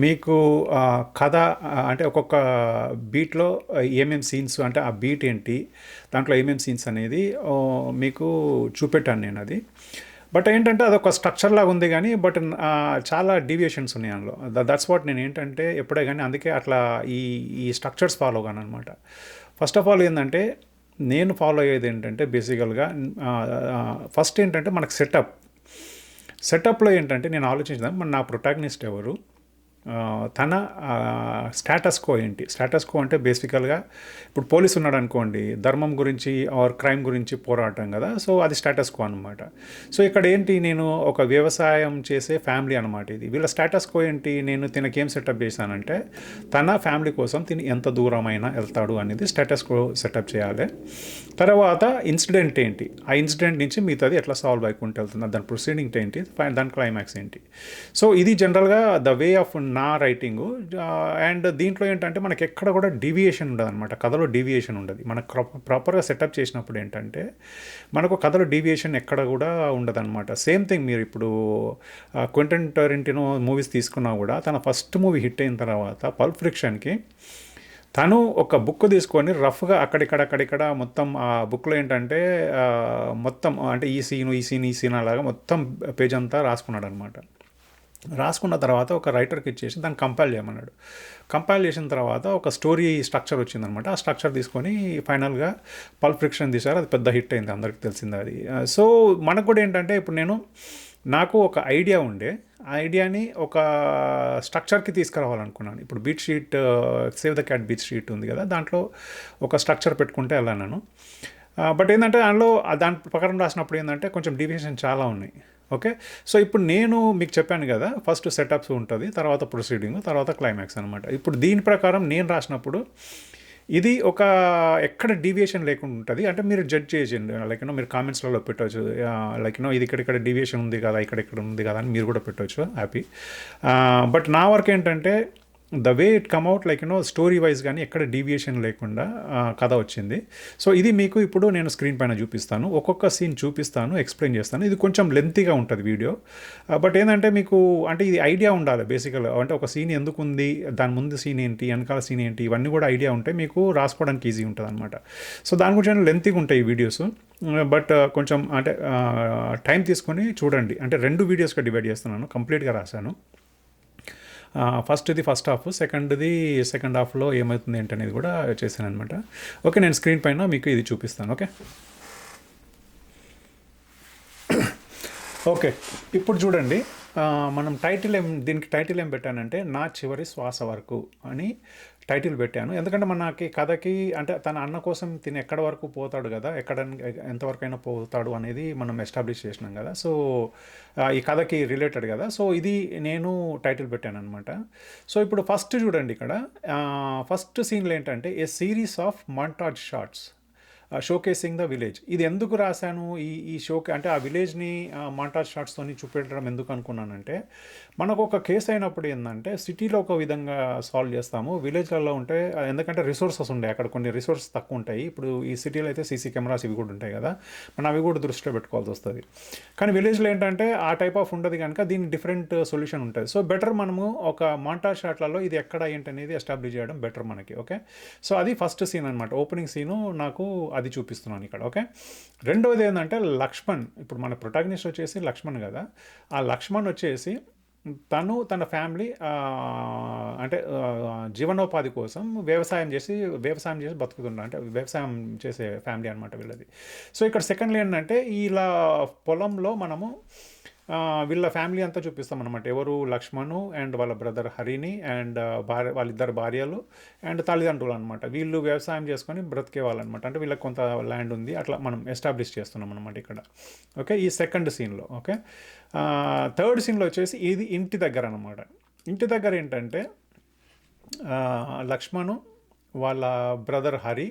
మీకు కథ అంటే ఒక్కొక్క బీట్‌లో ఏమేం సీన్స్ అంటే ఆ బీట్ ఏంటి? దాంట్లో ఏమేం సీన్స్ అనేది మీకు చూపెట్టాను నేనది. బట్ ఏంటంటే అదొక స్ట్రక్చర్ లాగా ఉంది గానీ చాలా డీవియేషన్స్ ఉన్నాయి అందులో. దట్స్ వాట్ నేనేంటంటే ఎప్పుడే గాని అందుకే అట్లా ఈ ఈ స్ట్రక్చర్స్ ఫాలో కాననమాట. ఫస్ట్ ఆఫ్ ఆల్ ఏందంటే నేను ఫాలో అయ్యేదేంటంటే బేసికల్‌గా ఫస్ట్ ఏంటంటే మనకు సెటప్‌లో ఏంటంటే నేను ఆలోచించాను నా ప్రొటాగనిస్ట్ ఎవరు? తన స్టేటస్ కో ఏంటి? స్టేటస్ కో అంటే బేసికల్‌గా ఇప్పుడు పోలీస్ ఉన్నాడనుకోండి, ధర్మం గురించి ఆర్ క్రైమ్ గురించి పోరాటం గదా! సో, అది స్టేటస్ కో అనమాట. సో, ఇక్కడ ఏంటి నేను ఒక వ్యవసాయం చేసే ఫ్యామిలీ అనమాట ఇది. వీళ్ళ స్టేటస్ కో ఏంటి? నేను తినకేం సెటప్ చేశానంటే, తన ఫ్యామిలీ కోసం తిను ఎంత దూరమైనా ఎళ్తాడు అనేది స్టేటస్ కో సెటప్ చేయాలి. తర్వాత ఇన్సిడెంట్ ఏంటి? ఆ ఇన్సిడెంట్ నుంచి మిగతాది ఎట్లా సాల్వ్ అయికుంటూ వెళ్తుంది? దాని ప్రొసీడింగ్ ఏంటి? దాని క్లైమాక్స్ ఏంటి? సో, ఇది జనరల్‌గా ద వే ఆఫ్ నా రైటింగు. అండ్ దీంట్లో ఏంటంటే మనకి ఎక్కడ కూడా డీవియేషన్ ఉండదనమాట. కథలో డీవియేషన్ ఉండదు. మనకు ప్రాపర్‌గా సెటప్ చేసినప్పుడు ఏంటంటే, మనకు కథలో డీవియేషన్ ఎక్కడ కూడా ఉండదనమాట. సేమ్ థింగ్ మీరు ఇప్పుడు 'క్వింటన్ టారెంటినో' మూవీస్ తీసుకున్నా కూడా తన ఫస్ట్ మూవీ హిట్ అయిన తర్వాత 'పల్ప్ ఫిక్షన్‌కి' తను ఒక బుక్ తీసుకొని రఫ్‌గా అక్కడిక్కడ మొత్తం ఆ బుక్‌లో ఏంటంటే మొత్తం అంటే ఈ సీన్ అలాగా మొత్తం పేజ్ అంతా రాసుకున్నాడనమాట. రాసుకున్న తర్వాత ఒక రైటర్కి ఇచ్చేసి దాన్ని కంపైల్ చేయమన్నాడు. కంపైల్ చేసిన తర్వాత ఒక స్టోరీ స్ట్రక్చర్ వచ్చిందనమాట. ఆ స్ట్రక్చర్ తీసుకొని ఫైనల్‌గా 'పల్ప్ ఫిక్షన్' తీశారు. అది పెద్ద హిట్ అయింది. అందరికి తెలిసిందే అది. సో, మనకు కూడా ఏంటంటే ఇప్పుడు నాకు ఒక ఐడియా ఉండే. ఆ ఐడియాని ఒక స్ట్రక్చర్‌కి తీసుకురావాలనుకున్నాను. ఇప్పుడు beat sheet 'save the cat' beat sheet ఉంది కదా! దాంట్లో ఒక స్ట్రక్చర్ పెట్టుకుంటే వెళ్ళాను. బట్ ఏందంటే దానిలో దాని ప్రకారం రాసినప్పుడు ఏందంటే కొంచెం డీవియేషన్ చాలా ఉన్నాయి. ఓకే. సో, ఇప్పుడు నేను మీకు చెప్పాను గదా! ఫస్ట్ సెటప్స్ ఉంటది. తర్వాత ప్రొసీడింగ్, తర్వాత క్లైమాక్స్ అనమాట. ఇప్పుడు దీని ప్రకారం నేను రాసినప్పుడు ఇది ఒక ఎక్కడ డీవియేషన్ లేకుండా ఉంటది. అంటే మీరు జడ్జ్ చేయండి. మీరు కామెంట్స్‌లలో పెట్టొచ్చు. ఇది ఇక్కడిక్కడ డీవియేషన్ ఉంది కదా! ఇక్కడిక్కడ ఉంది కదా! అని మీరు కూడా పెట్టొచ్చు. హ్యాపీ. బట్ నా వర్క్ ఏంటంటే the way it come out story wise గానీ ఎక్కడ డీవియేషన్ లేకుండా కథ వచ్చింది. సో, ఇది మీకు ఇప్పుడు నేను స్క్రీన్ పైన చూపిస్తాను. ఒక్కొక్క సీన్ చూపిస్తాను, ఎక్స్‌ప్లెయిన్ చేస్తాను. ఇది కొంచెం లెంతీగా ఉంటది వీడియో. బట్ ఏందంటే మీకు అంటే ఇది ఐడియా ఉండాలి బేసికల్‌గా. అంటే ఒక సీన్ ఎందుకుంది, దాని ముందు సీన్ ఏంటి, ఎనకాల సీన్ ఏంటి, ఇవన్నీ కూడా ఐడియా ఉంటే మీకు రాసుకోవడానికి ఈజీ ఉంటదనమాట. సో, దాని గురించి లెంతీగా ఉంటాయి ఈ వీడియోస్. బట్ కొంచెం అంటే టైం తీసుకొని చూడండి. అంటే 2 వీడియోస్‌గా డివైడ్ చేస్తున్నాను. కంప్లీట్‌గా రాశాను. ఫస్ట్‌ది ఫస్ట్ హాఫ్, సెకండ్ హాఫ్‌లో ఏమైతుంది ఏంటనేది కూడా చేశాననమాట. ఓకే. నేను స్క్రీన్ పైన మీకు ఇది చూపిస్తాను. ఓకే. ఓకే. ఇప్పుడు చూడండి. మనం దీనికి టైటిల్ ఏం పెట్టానంటే 'నా చివరి శ్వాస వరకు' అని టైటిల్ పెట్టాను. ఎందుకంటే మనకి కథకి అంటే తన అన్న కోసం తిను ఎక్కడి వరకు పోతాడు గదా! ఎంతవరకైనా పోతాడు అనేది మనం ఎస్టాబ్లిష్ చేసినాం గదా! సో, ఈ కథకి రిలేటెడ్ గదా! సో, ఇది నేను టైటిల్ పెట్టాననమాట. సో, ఇప్పుడు ఫస్ట్ చూడండి ఇక్కడ ఫస్ట్ సీన్‌లో ఏంటంటే a series of montage shots showcasing the village. ఇది ఎందుకు రాశాను ఈ షోకి అంటే ఆ విలేజ్‌ని మంటాజ్ షాట్స్‌తోని చూపెట్టడం ఎందుకు అనుకున్నానంటే, మనకు ఒక కేస్ అయినప్పుడు ఏందంటే, సిటీలో ఒక విధంగా సాల్వ్ చేస్తాము. విలేజ్‌లలో ఉంటే ఎందుకంటే రిసోర్సెస్ ఉండే అక్కడ కొన్ని రిసోర్సెస్ తక్కువ ఉంటాయి. ఇప్పుడు ఈ సిటీలో అయితే సీసీ కెమెరాస్ ఇవి కూడా ఉంటాయి కదా! మనం అవి కూడా దృష్టిలో పెట్టుకోవాల్సి వస్తది. కానీ విలేజ్‌లో ఏంటంటే ఆ టైప్ ఆఫ్ ఉండదు గనుక దీనికి డిఫరెంట్ సొల్యూషన్ ఉంటది. సో, బెటర్ మనము ఒక మంటాజ్ షాట్‌లలో ఇది ఎక్కడ ఏంటనేది ఎస్టాబ్లిష్ చేయడం బెటర్ మనకి. ఓకే. సో, అది ఫస్ట్ సీన్ అనమాట. ఓపెనింగ్ సీను నాకు అది చూపిస్తున్నాను ఇక్కడ. ఓకే. రెండోది ఏందంటే లక్ష్మణ్. ఇప్పుడు మన ప్రొటాగనిస్ట్ వచ్చేసి లక్ష్మణ్ గదా! ఆ లక్ష్మణ్ వచ్చేసి తన ఫ్యామిలీ అంటే జీవనోపాధి కోసం వ్యవసాయం చేసి బతుకుతున్నారు. అంటే వ్యవసాయం చేసే ఫ్యామిలీ అనమాట వీళ్ళది. సో, ఇక్కడ సెకండ్‌లో ఏంటంటే ఇలా పొలంలో మనము వీళ్ళ ఫ్యామిలీ అంతా చూపిస్తామనమాట. ఎవరు లక్ష్మణు అండ్ వాళ్ళ బ్రదర్ హరిని అండ్ వాళ్ళిద్దరు భార్యలు అండ్ తల్లిదండ్రులు అనమాట. వీళ్ళు వ్యవసాయం చేసుకొని బ్రతికే వాళ్ళనమాట. అంటే వీళ్ళకి కొంత ల్యాండ్ ఉంది. అట్లా మనం ఎస్టాబ్లిష్ చేస్తున్నాం అనమాట ఇక్కడ. ఓకే. ఈ సెకండ్ సీన్‌లో. ఓకే. థర్డ్ సీన్‌లో వచ్చేసి ఇది ఇంటి దగ్గర అనమాట. ఇంటి దగ్గర ఏంటంటే లక్ష్మణు, వాళ్ళ బ్రదర్ హరి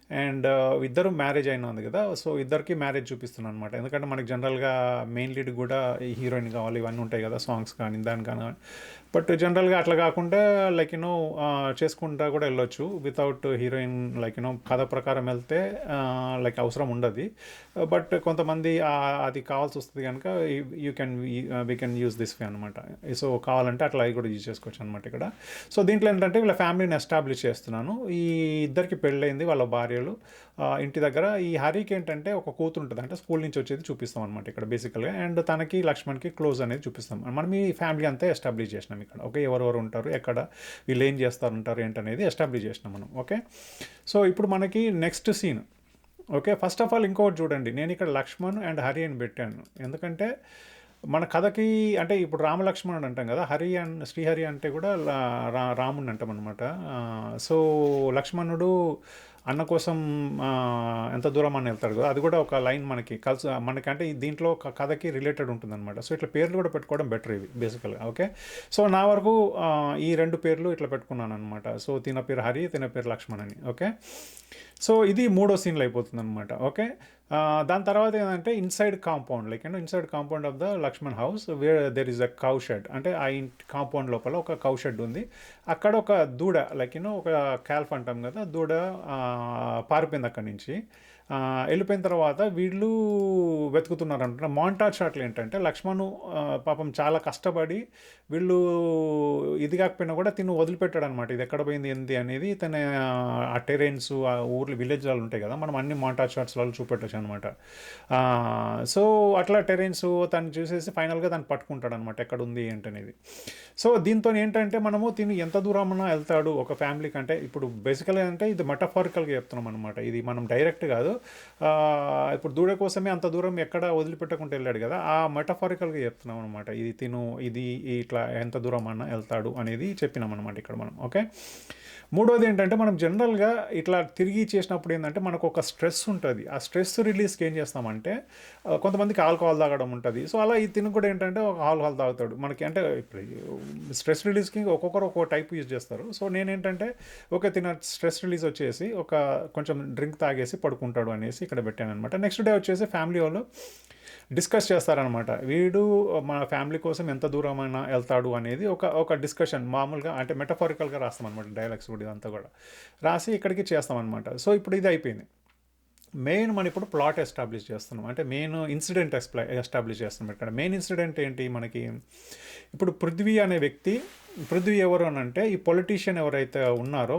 అండ్ ఇద్దరు మ్యారేజ్ అయినది కదా! సో, ఇద్దరికి మ్యారేజ్ చూపిస్తున్నాను అనమాట. ఎందుకంటే మనకి జనరల్‌గా మెయిన్ లీడ్ కూడా హీరోయిన్ కావాలి ఇవన్నీ ఉంటాయి కదా! సాంగ్స్ కానీ, దాని కానీ బట్ జనరల్గా అట్లా కాకుండా లైక్ చేసుకుంటా కూడా వెళ్ళొచ్చు వితౌట్ హీరోయిన్ లైక్ కథ ప్రకారం వెళ్తే లైక్ అవసరం ఉండదు. బట్ కొంతమంది అది కావాల్సి వస్తుంది కనుక you can we can use this way అనమాట. సో కావాలంటే అట్లా అవి కూడా యూజ్ చేసుకోవచ్చు అనమాట ఇక్కడ. సో దీంట్లో ఏంటంటే వీళ్ళ ఫ్యామిలీని ఎస్టాబ్లిష్ చేస్తున్నాను. ఈ ఇద్దరికి పెళ్ళైంది, వాళ్ళ భార్యలు ఇంటి దగ్గర. ఈ హరికి ఏంటంటే ఒక కూతురు ఉంటుంది, అంటే స్కూల్ నుంచి వచ్చేది చూపిస్తాం అనమాట ఇక్కడ బేసికల్గా. అండ్ తనకి లక్ష్మణ్కి క్లోజ్ అనేది చూపిస్తాం. మనం ఈ ఫ్యామిలీ అంతా ఎస్టాబ్లిష్ చేసినాం ఇక్కడ. ఓకే, ఎవరెవరు ఉంటారు, ఎక్కడ వీళ్ళు ఏం చేస్తారు ఏంటనేది ఎస్టాబ్లిష్ చేసినాం మనం. ఓకే, సో ఇప్పుడు మనకి next scene. Okay, first of all ఇంకొకటి చూడండి, నేను ఇక్కడ లక్ష్మణ్ అండ్ హరి అని పెట్టాను. ఎందుకంటే మన కథకి అంటే ఇప్పుడు రామలక్ష్మణుడు అంటాం కదా, హరి అండ్ శ్రీహరి అంటే కూడా రాముడిని అంటాం అనమాట. సో లక్ష్మణుడు అన్న కోసం ఎంత దూరం అని వెళ్తాడు కదా, అది కూడా ఒక లైన్ మనకి మనకంటే దీంట్లో కథకి రిలేటెడ్ ఉంటుందన్నమాట. సో ఇట్లా పేర్లు కూడా పెట్టుకోవడం బెటర్ ఇవి బేసికల్గా. ఓకే, సో నా వరకు ఈ 2 పేర్లు ఇట్లా పెట్టుకున్నాను అనమాట. సో తిన పేరు హరి, తిన పేరు లక్ష్మణ్ అని. ఓకే, సో ఇది 3వ సీన్లో అయిపోతుంది అనమాట. ఓకే, దాని తర్వాత ఏంటంటే inside compound, like inside compound of the Lakshman house where there is a cow shed. అంటే ఆ కాంపౌండ్ లోపల ఒక కౌ షెడ్ ఉంది. అక్కడ ఒక దూడ, లైక్ ఒక క్యాల్ఫ్ అంటాం కదా, దూడ పారిపోయింది అక్కడి నుంచి. వెళ్ళిపోయిన తర్వాత వీళ్ళు వెతుకుతున్నారు అంటున్న మాంటాజ్ షాట్లు ఏంటంటే లక్ష్మణ్ పాపం చాలా కష్టపడి వీళ్ళు ఇది కాకపోయినా కూడా తిను వదిలిపెట్టాడు అనమాట. ఇది ఎక్కడ పోయింది ఏంది అనేది తన ఆ టెరెన్స్, ఆ ఊర్లు విలేజ్లలో ఉంటాయి కదా, మనం అన్ని మాంటాజ్ షాట్స్లలో చూపెట్టచ్చు అనమాట. సో అట్లా టెరెన్స్ తను చూసేసి ఫైనల్గా తను పట్టుకుంటాడు అనమాట ఎక్కడ ఉంది ఏంటనేది. సో దీంతో ఏంటంటే మనము తిని ఎంత దూరమన్నా వెళ్తాడు ఒక ఫ్యామిలీకి. అంటే ఇప్పుడు బేసికల్గా అంటే ఇది మెటఫారికల్గా చెప్తున్నాం అనమాట, ఇది మనం డైరెక్ట్ కాదు. ఇప్పుడు దూడ కోసమే అంత దూరం ఎక్కడ వదిలిపెట్టకుండా వెళ్ళాడు కదా, ఆ మెటఫారికల్గా చెప్తున్నాం అనమాట. ఇది తిను ఇది ఇట్లా ఎంత దూరం అన్నా వెళ్తాడు అనేది చెప్పినాం అనమాట ఇక్కడ మనం. ఓకే, 3వది ఏంటంటే మనం జనరల్గా ఇట్లా తిరిగి చేసినప్పుడు ఏంటంటే మనకు ఒక స్ట్రెస్ ఉంటుంది. ఆ స్ట్రెస్ రిలీజ్కి ఏం చేస్తామంటే కొంతమందికి ఆల్కహాల్ తాగడం ఉంటుంది. సో అలా ఈ తిను కూడా ఏంటంటే ఒక ఆల్కహాల్ తాగుతాడు మనకి. అంటే ఇప్పుడు స్ట్రెస్ రిలీజ్కి ఒక్కొక్కరు ఒక్కో టైప్ యూజ్ చేస్తారు. సో నేనేంటంటే ఓకే తిన స్ట్రెస్ రిలీజ్ వచ్చేసి ఒక కొంచెం డ్రింక్ తాగేసి పడుకుంటాడు అనేసి ఇక్కడ పెట్టాను అనమాట. నెక్స్ట్ డే వచ్చేసి ఫ్యామిలీ వాళ్ళు డిస్కస్ చేస్తారనమాట. వీడు మన ఫ్యామిలీ కోసం ఎంత దూరమైనా వెళ్తాడు అనేది ఒక డిస్కషన్ మామూలుగా, అంటే మెటఫారికల్గా రాస్తామన్నమాట డైలాగ్స్ కూడా ఇదంతా కూడా రాసి ఇక్కడికి చేస్తామన్నమాట. సో ఇప్పుడు ఇది అయిపోయింది. మెయిన్ మనం ఇప్పుడు ప్లాట్ ఎస్టాబ్లిష్ చేస్తున్నాం, అంటే మెయిన్ ఇన్సిడెంట్ ఎస్టాబ్లిష్ చేస్తున్నాం. ఇక్కడ మెయిన్ ఇన్సిడెంట్ ఏంటి మనకి, ఇప్పుడు పృథ్వీ అనే వ్యక్తి, పృథ్వీ ఎవరు అని అంటే ఈ పొలిటీషియన్ ఎవరైతే ఉన్నారో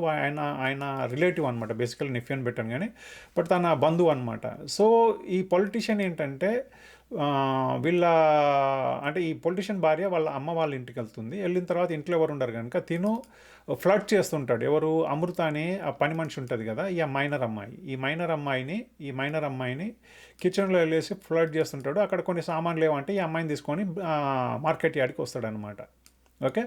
ఆయన రిలేటివ్ అనమాట. బేసికల్లీ నిఫ్యూ అని పెట్టాను కానీ బట్ తన బంధువు అనమాట. సో ఈ పొలిటీషియన్ ఏంటంటే వీళ్ళ అంటే ఈ పొలిటీషియన్ భార్య వాళ్ళ అమ్మ వాళ్ళ ఇంటికి వెళ్తుంది. వెళ్ళిన తర్వాత ఇంట్లో ఎవరు ఉండరు కనుక తిను ఫ్లడ్ చేస్తుంటాడు. ఎవరు, అమృత అని ఆ పని మనిషి ఉంటుంది కదా, ఈ మైనర్ అమ్మాయిని కిచెన్లో వెళ్ళేసి ఫ్లడ్ చేస్తుంటాడు. అక్కడ కొన్ని సామాన్లు ఏమంటే ఈ అమ్మాయిని తీసుకొని మార్కెట్ యార్డ్కి వస్తాడనమాట. ఓకే,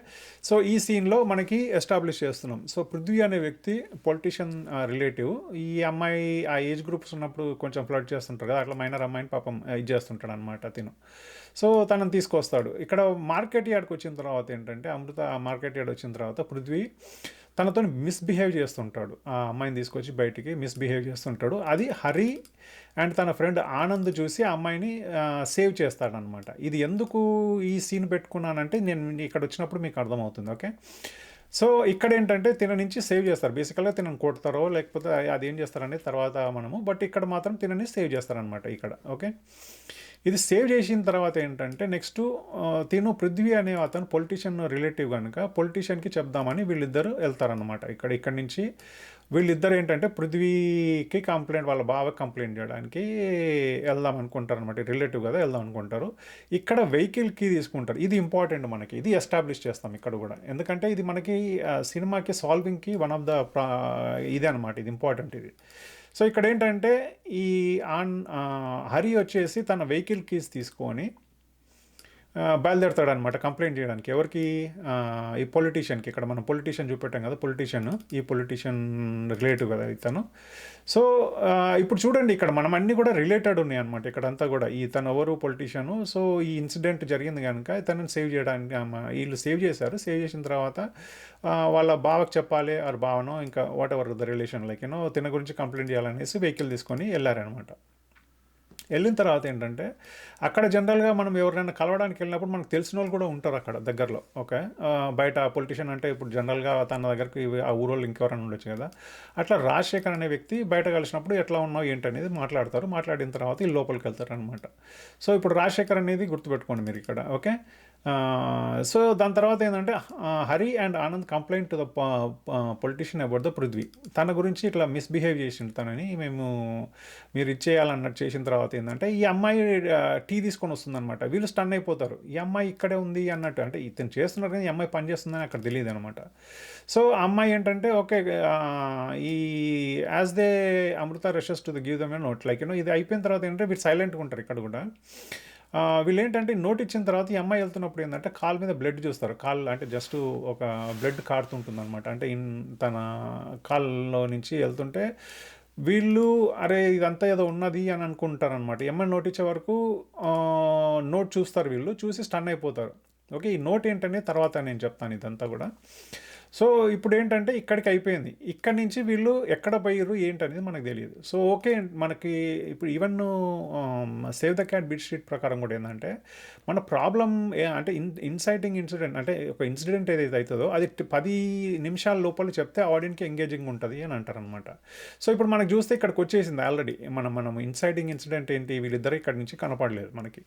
సో ఈ సీన్లో మనకి ఎస్టాబ్లిష్ చేస్తున్నాం. సో పృథ్వీ అనే వ్యక్తి పొలిటీషియన్ రిలేటివ్. ఈ అమ్మాయి ఆ ఏజ్ గ్రూప్స్ ఉన్నప్పుడు కొంచెం ఫ్లడ్ చేస్తుంటారు కదా, అట్లా మైనర్ అమ్మాయిని పాపం ఇది చేస్తుంటాడు అనమాట తిను. సో తనని తీసుకొస్తాడు. ఇక్కడ మార్కెట్ యార్డ్కి వచ్చిన తర్వాత ఏంటంటే అమృత మార్కెట్ యార్డ్ వచ్చిన తర్వాత పృథ్వీ తనతో మిస్బిహేవ్ చేస్తుంటాడు. ఆ అమ్మాయిని తీసుకొచ్చి బయటికి మిస్బిహేవ్ చేస్తుంటాడు. అది హరి అండ్ తన ఫ్రెండ్ ఆనంద్ చూసి ఆ అమ్మాయిని సేవ్ చేస్తాడనమాట. ఇది ఎందుకు ఈ సీన్ పెట్టుకున్నానంటే నేను ఇక్కడ వచ్చినప్పుడు మీకు అర్థమవుతుంది. ఓకే, సో ఇక్కడ ఏంటంటే తిన నుంచి సేవ్ చేస్తారు. బేసికల్గా తినని కొడతారో లేకపోతే అది ఏం చేస్తారనేది తర్వాత మనము, బట్ ఇక్కడ మాత్రం తినని సేవ్ చేస్తారనమాట ఇక్కడ. ఓకే, ఇది సేవ్ చేసిన తర్వాత ఏంటంటే నెక్స్ట్ తిను పృథ్వీ అనే అతను పొలిటీషియన్ రిలేటివ్ కనుక పొలిటీషియన్కి చెప్దామని వీళ్ళిద్దరు వెళ్తారనమాట. ఇక్కడి నుంచి వీళ్ళిద్దరు ఏంటంటే పృథ్వీకి కంప్లైంట్, వాళ్ళ బావకి కంప్లైంట్ చేయడానికి వెళ్దాం అనుకుంటారు అనమాట. రిలేటివ్ కదా, వెళ్దాం అనుకుంటారు. ఇక్కడ వెహికల్కి తీసుకుంటారు. ఇది ఇంపార్టెంట్ మనకి, ఇది ఎస్టాబ్లిష్ చేస్తాం ఇక్కడ కూడా. ఎందుకంటే ఇది మనకి సినిమాకి సాల్వింగ్కి వన్ ఆఫ్ ద ఇదే అనమాట, ఇది ఇంపార్టెంట్ ఇది. సో ఇక్కడ ఏంటంటే ఈ హరి వచ్చేసి తన వెహికల్ కీస్ తీసుకొని బయలుదేరుతాడనమాట కంప్లైంట్ చేయడానికి. ఎవరికి, ఈ పొలిటీషియన్కి. ఇక్కడ మనం పొలిటీషియన్ చూపెట్టాం కదా, ఈ పొలిటీషియన్ రిలేటివ్ కదా ఇతను. సో ఇప్పుడు చూడండి ఇక్కడ మనం అన్నీ కూడా రిలేటెడ్ ఉన్నాయి అనమాట ఇక్కడంతా కూడా. ఈ తను ఎవరు పొలిటీషియను. సో ఈ ఇన్సిడెంట్ జరిగింది కనుక తనని సేవ్ చేయడానికి వీళ్ళు సేవ్ చేశారు. సేవ్ చేసిన తర్వాత వాళ్ళ బావకు చెప్పాలి, ఆర్ బావనో ఇంకా what ever the relation like తిన గురించి కంప్లైంట్ చేయాలనేసి వెహికల్ తీసుకొని వెళ్ళారనమాట. వెళ్ళిన తర్వాత ఏంటంటే అక్కడ జనరల్గా మనం ఎవరైనా కలవడానికి వెళ్ళినప్పుడు మనకు తెలిసిన వాళ్ళు కూడా ఉంటారు అక్కడ దగ్గరలో. ఓకే. బయట పొలిటీషియన్ అంటే ఇప్పుడు జనరల్గా తన దగ్గరికి ఆ ఊరోళ్ళు ఇంకెవరైనా ఉండొచ్చు కదా. అట్లా రాజశేఖర్ అనే వ్యక్తి బయట కలిసినప్పుడు ఎట్లా ఉన్నావు ఏంటి అనేది మాట్లాడతారు. మాట్లాడిన తర్వాత వీళ్ళు లోపలికి వెళ్తారు అనమాట. సో ఇప్పుడు రాజశేఖర్ అనేది గుర్తుపెట్టుకోండి మీరు ఇక్కడ. ఓకే. సో దాని తర్వాత ఏంటంటే Hari and Anand complaint to the politician about the Prithvi. తన గురించి ఇట్లా మిస్బిహేవ్ చేసిండు తనని, మేము మీరు ఇచ్చేయాలన్నట్టు చేసిన తర్వాత ఏంటంటే ఈ అమ్మాయి టీ తీసుకొని వస్తుందన్నమాట. వీళ్ళు స్టన్ అయిపోతారు, ఈ అమ్మాయి ఇక్కడే ఉంది అన్నట్టు. అంటే ఇతను చేస్తున్నారు కానీ ఈ అమ్మాయి పని చేస్తుందని అక్కడ తెలియదు అనమాట. సో ఆ అమ్మాయి ఏంటంటే ఓకే, ఈ as they Amrita rushes to the give them a note, like ఇది అయిపోయిన తర్వాత ఏంటంటే వీళ్ళు సైలెంట్గా ఉంటారు ఇక్కడ కూడా. వీళ్ళు ఏంటంటే నోట్ ఇచ్చిన తర్వాత ఈ అమ్మాయి వెళ్తున్నప్పుడు ఏంటంటే కాలు మీద బ్లడ్ చూస్తారు. కాళ్ళు అంటే జస్ట్ ఒక బ్లడ్ కారుతుంటుంది అనమాట. అంటే తన కాళ్ళలో నుంచి వెళ్తుంటే వీళ్ళు అరే ఇదంతా ఏదో ఉన్నది అని అనుకుంటారు అనమాట. ఎమ్మ నోట్ ఇచ్చే వరకు నోట్ చూస్తారు, వీళ్ళు చూసి స్టన్ అయిపోతారు. ఓకే. ఈ నోట్ ఏంటనే తర్వాత నేను చెప్తాను ఇదంతా కూడా. సో ఇప్పుడు ఏంటంటే ఇక్కడికి అయిపోయింది. ఇక్కడి నుంచి వీళ్ళు ఎక్కడ పోయారు ఏంటనేది మనకు తెలియదు. సో ఓకే, మనకి ఇప్పుడు even save the cat beat street ప్రకారం కూడా ఏంటంటే మన ప్రాబ్లం అంటే ఇన్సైటింగ్ ఇన్సిడెంట్ అంటే ఒక ఇన్సిడెంట్ ఏదైతే అవుతుందో అది 10 నిమిషాల లోపల చెప్తే ఆడియన్కి ఎంగేజింగ్ ఉంటుంది అని అంటారనమాట. సో ఇప్పుడు మనకు చూస్తే ఇక్కడికి వచ్చేసింది ఆల్రెడీ. మనం ఇన్సైటింగ్ ఇన్సిడెంట్ ఏంటి, వీళ్ళిద్దరు ఇక్కడ నుంచి కనపడలేదు మనకి.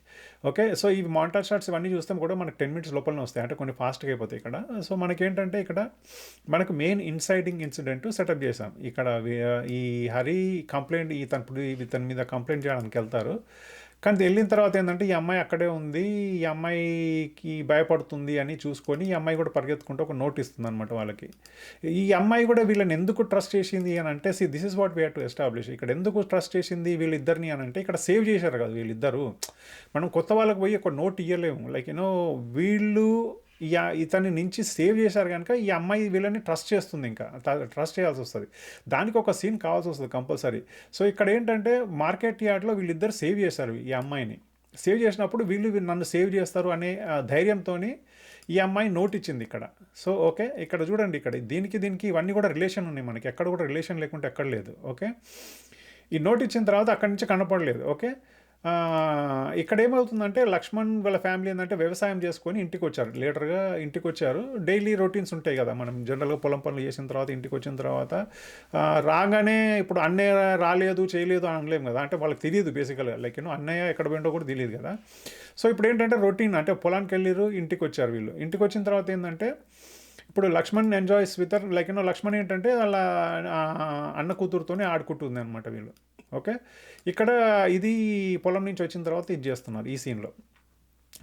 ఓకే. సో ఇవి మానిటర్ షాట్స్ ఇవన్నీ చూస్తే కూడా మనకి 10 minutes లోపలనే వస్తాయి, అంటే కొన్ని ఫాస్ట్గా అయిపోతాయి ఇక్కడ. సో మనకేంటంటే ఇక్కడ మనకు మెయిన్ ఇన్సైటింగ్ ఇన్సిడెంట్ సెటప్ చేసాం ఇక్కడ. ఈ హరి కంప్లైంట్ ఇతని మీద కంప్లైంట్ చేయడానికి వెళ్తారు. కానీ వెళ్ళిన తర్వాత ఏంటంటే ఈ అమ్మాయి అక్కడే ఉంది, ఈ అమ్మాయికి భయపడుతుంది అని చూసుకొని ఈ అమ్మాయి కూడా పరిగెత్తుకుంటూ ఒక నోట్ ఇస్తుంది అనమాట వాళ్ళకి. ఈ అమ్మాయి కూడా వీళ్ళని ఎందుకు ట్రస్ట్ చేసింది అని అంటే this is what we have to establish. ఇక్కడ ఎందుకు ట్రస్ట్ చేసింది వీళ్ళిద్దరిని అని అంటే ఇక్కడ సేవ్ చేశారు కదా వీళ్ళిద్దరు. మనం కొత్త వాళ్ళకి పోయి ఒక నోట్ ఇవ్వలేము. లైక్ వీళ్ళు ఇతని నుంచి సేవ్ చేశారు కనుక ఈ అమ్మాయి వీళ్ళని ట్రస్ట్ చేస్తుంది, ఇంకా ట్రస్ట్ చేయాల్సి వస్తుంది. దానికి ఒక సీన్ కావాల్సి వస్తుంది కంపల్సరీ. సో ఇక్కడ ఏంటంటే మార్కెట్ యార్డ్లో వీళ్ళిద్దరు సేవ్ చేశారు ఈ అమ్మాయిని. సేవ్ చేసినప్పుడు వీళ్ళు నన్ను సేవ్ చేస్తారు అనే ధైర్యంతో ఈ అమ్మాయి నోట్ ఇచ్చింది ఇక్కడ. సో ఓకే, ఇక్కడ చూడండి, ఇక్కడ దీనికి ఇవన్నీ కూడా రిలేషన్ ఉన్నాయి మనకి. ఎక్కడ కూడా రిలేషన్ లేకుంటే ఎక్కడ లేదు. ఓకే. ఈ నోట్ ఇచ్చిన తర్వాత అక్కడి నుంచి కనపడలేదు. ఓకే. ఇక్కడ ఏమవుతుందంటే లక్ష్మణ్ వాళ్ళ ఫ్యామిలీ ఏంటంటే వ్యవసాయం చేసుకొని ఇంటికి వచ్చారు. లేటర్గా ఇంటికి వచ్చారు. డైలీ రొటీన్స్ ఉంటాయి కదా, మనం జనరల్గా పొలం పనులు చేసిన తర్వాత ఇంటికి వచ్చిన తర్వాత రాగానే ఇప్పుడు అన్నయ్య రాలేదు చేయలేదు అని అనలేము కదా. అంటే వాళ్ళకి తెలియదు బేసికల్గా, లైక్ అన్నయ్య ఎక్కడ పోయిండో కూడా తెలియదు కదా. సో ఇప్పుడు ఏంటంటే రొటీన్ అంటే పొలానికి వెళ్ళిరు, ఇంటికి వచ్చారు వీళ్ళు. ఇంటికి వచ్చిన తర్వాత ఏంటంటే ఇప్పుడు Lakshman enjoys with like Lakshman ఏంటంటే వాళ్ళ అన్న కూతురుతోనే ఆడుకుంటుంది అనమాట వీళ్ళు. ఓకే. ఇక్కడ ఇది పొలం నుంచి వచ్చిన తర్వాత ఇది చేస్తున్నారు ఈ సీన్లో.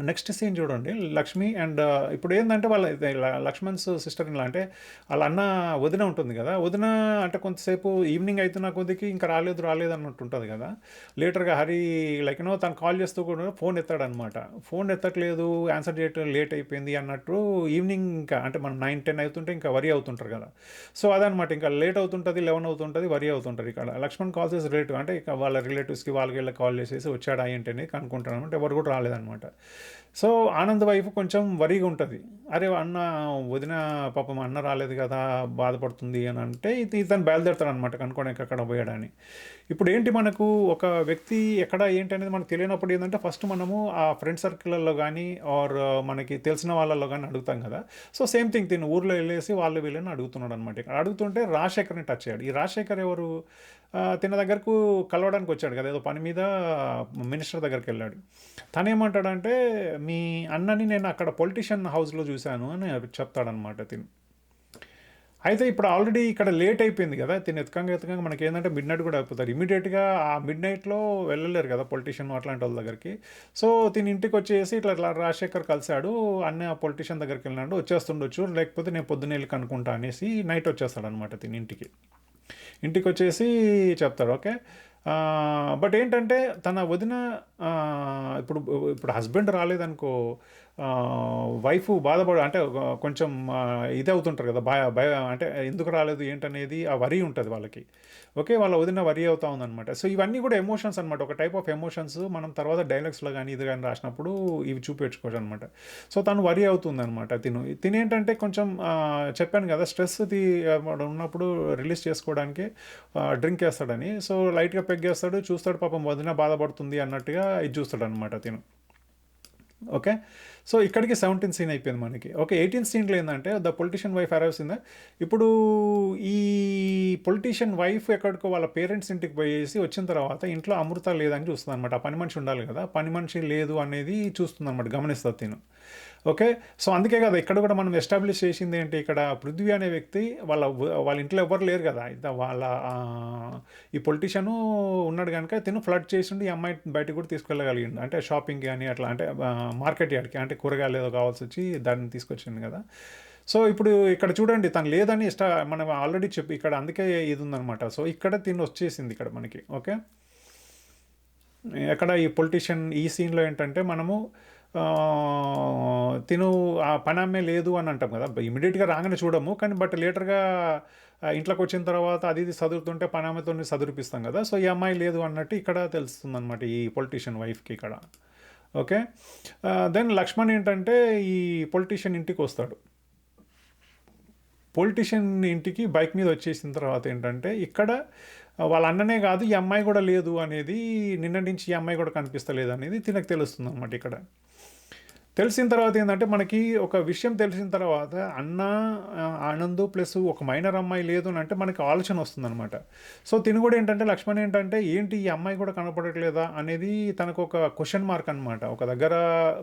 నెక్స్ట్ సీన్ చూడండి, లక్ష్మి అండ్ ఇప్పుడు ఏంటంటే వాళ్ళ లక్ష్మణ్స్ సిస్టర్ ఇలా అంటే వాళ్ళ అన్న వదిన ఉంటుంది కదా. వదిన అంటే కొంతసేపు ఈవినింగ్ అవుతున్న కొద్దికి ఇంకా రాలేదు అన్నట్టు ఉంటుంది కదా. లేటర్గా హరి లైక్ తను కాల్ చేస్తూ కూడా ఫోన్ ఎత్తాడనమాట. ఫోన్ ఎత్తట్లేదు, ఆన్సర్ చేయటం లేట్ అయిపోయింది అన్నట్టు. ఈవినింగ్ ఇంకా అంటే మనం 9-10 అవుతుంటే ఇంకా వరి అవుతుంటారు కదా. సో అదనమాట, ఇంకా లేట్ అవుతుంటుంది, 11 అవుతుంటుంది, వరి అవుతుంటారు. ఇక్కడ లక్ష్మణ్ కాల్ చేసి రిలేటివ్ అంటే ఇక వాళ్ళ రిలేటివ్స్కి వాళ్ళకి కాల్ చేసేసి వచ్చాడా ఏంటనేది కనుక్కుంటాడు అనమాట. ఎవరు కూడా రాలేదనమాట. సో ఆనంద్ వైపు కొంచెం వరిగా ఉంటుంది. అరే అన్న వదిన పాపం అన్న రాలేదు కదా, బాధపడుతుంది అని అంటే ఇతను బయలుదేరుతాడు అనమాట కనుక్కోడానికి అక్కడ పోయాడని. ఇప్పుడు ఏంటి, మనకు ఒక వ్యక్తి ఎక్కడ ఏంటి అనేది మనకు తెలియనప్పుడు ఏంటంటే ఫస్ట్ మనము ఆ ఫ్రెండ్ సర్కిల్లో కానీ ఆర్ మనకి తెలిసిన వాళ్ళల్లో కానీ అడుగుతాం కదా. సో సేమ్ థింగ్ తిని ఊర్లో వెళ్ళేసి వాళ్ళు వీళ్ళని అడుగుతున్నాడు అనమాట. ఇక్కడ అడుగుతుంటే రాజశేఖర్ని టచ్ అయ్యాడు. ఈ రాజశేఖర్ ఎవరు, తిన దగ్గరకు కలవడానికి వచ్చాడు కదా, ఏదో పని మీద మినిస్టర్ దగ్గరికి వెళ్ళాడు. తనేమంటాడంటే మీ అన్నని నేను అక్కడ పొలిటీషియన్ హౌస్లో చూశాను అని చెప్తాడనమాట తిని. అయితే ఇప్పుడు ఆల్రెడీ ఇక్కడ లేట్ అయిపోయింది కదా, తిని ఎతకంగా మనకి ఏంటంటే మిడ్ నైట్ కూడా అయిపోతారు. ఇమీడియట్గా ఆ మిడ్ నైట్లో వెళ్ళలేరు కదా పొలిటీషియన్ అట్లాంటి వాళ్ళ దగ్గరికి. సో తిని ఇంటికి వచ్చేసి ఇట్లా రాజశేఖర్ కలిశాడు, అన్న పొలిటీషియన్ దగ్గరికి వెళ్ళినాడు, వచ్చేస్తుండొచ్చు, లేకపోతే నేను పొద్దున్న వెళ్ళి కనుక్కుంటా అనేసి నైట్ వచ్చేస్తాడు అనమాట తిని ఇంటికి వచ్చేసి చెప్తాడు. ఓకే. బట్ ఏంటంటే తన వదిన ఇప్పుడు హస్బెండ్ రాలేదనుకో, వైఫ్ అంటే కొంచెం ఇది అవుతుంటారు కదా, అంటే ఎందుకు రాలేదు ఏంటనేది ఆ వరి ఉంటుంది వాళ్ళకి. ఓకే, వాళ్ళ వదిన వరి అవుతా ఉందన్నమాట. సో ఇవన్నీ కూడా ఎమోషన్స్ అనమాట, ఒక టైప్ ఆఫ్ ఎమోషన్స్. మనం తర్వాత డైలాగ్స్లో కానీ ఇది కానీ రాసినప్పుడు ఇవి చూపించుకోవచ్చు అనమాట. సో తను వరి అవుతుందన్నమాట. తినేంటంటే కొంచెం చెప్పాను కదా, స్ట్రెస్ ఉన్నప్పుడు రిలీజ్ చేసుకోవడానికి డ్రింక్ వేస్తాడని. సో లైట్గా పెగ్గేస్తాడు, చూస్తాడు పాపం వదిన బాధపడుతుంది అన్నట్టుగా ఇది చూస్తాడు అనమాట తిను. ఓకే, సో ఇక్కడికి 17 సీన్ అయిపోయింది మనకి. ఓకే, 18 సీన్లో ఏంటంటే the politician wife arrives in the. ఇప్పుడు ఈ పొలిటీషియన్ వైఫ్ ఎక్కడికో వాళ్ళ పేరెంట్స్ ఇంటికి పోయేసి వచ్చిన తర్వాత ఇంట్లో అమృత లేదని చూస్తుంది అనమాట. ఆ పని మనిషి ఉండాలి కదా, పని మనిషి లేదు అనేది చూస్తుంది అనమాట, గమనిస్తుంది తిను. ఓకే, సో అందుకే కదా ఇక్కడ కూడా మనం ఎస్టాబ్లిష్ చేసింది ఏంటి, ఇక్కడ పృథ్వీ అనే వ్యక్తి వాళ్ళ ఇంట్లో ఎవరు లేరు కదా, వాళ్ళ ఈ పొలిటీషియను ఉన్నాడు కనుక తిను ఫ్లడ్ చేసిండు, ఈ అమ్మాయి బయటకు కూడా తీసుకెళ్ళగలిగిండు. అంటే షాపింగ్ కానీ అట్లా, అంటే మార్కెట్ యార్డ్కి, అంటే కూరగాయలు ఏదో కావాల్సి వచ్చి దాన్ని తీసుకొచ్చింది కదా. సో ఇప్పుడు ఇక్కడ చూడండి, తను లేదని మనం ఆల్రెడీ చెప్పి ఇక్కడ అందుకే ఇది ఉందనమాట. సో ఇక్కడ తిని వచ్చేసింది ఇక్కడ మనకి. ఓకే, ఎక్కడ ఈ పొలిటీషియన్ ఈ సీన్లో ఏంటంటే మనము తిను ఆ పనమ్మే లేదు అని అంటాం కదా, ఇమీడియట్గా రాగానే చూడము కానీ, బట్ లేటర్గా ఇంట్లోకి వచ్చిన తర్వాత అది ఇది చదువుతుంటే పనామెతో చదివిపిస్తాం కదా. సో ఈ అమ్మాయి లేదు అన్నట్టు ఇక్కడ తెలుస్తుంది అనమాట ఈ పొలిటీషియన్ వైఫ్కి ఇక్కడ. ఓకే, దెన్ లక్ష్మణ్ ఏంటంటే ఈ పొలిటీషియన్ ఇంటికి వస్తాడు. పొలిటీషియన్ ఇంటికి బైక్ మీద వచ్చేసిన తర్వాత ఏంటంటే ఇక్కడ వాళ్ళ అన్ననే కాదు, ఈ అమ్మాయి కూడా లేదు అనేది, నిన్న నుంచి ఈ అమ్మాయి కూడా కనిపిస్తలేదు అనేది తినకు తెలుస్తుంది అనమాట ఇక్కడ. తెలిసిన తర్వాత ఏంటంటే మనకి ఒక విషయం తెలిసిన తర్వాత అన్న, ఆనంద్ ప్లస్ ఒక మైనర్ అమ్మాయి లేదు అని అంటే మనకి ఆలోచన వస్తుందన్నమాట. సో తిను కూడా ఏంటంటే లక్ష్మణ్ ఏంటంటే ఏంటి ఈ అమ్మాయి కూడా కనపడట్లేదా అనేది తనకు ఒక క్వశ్చన్ మార్క్ అనమాట. ఒక దగ్గర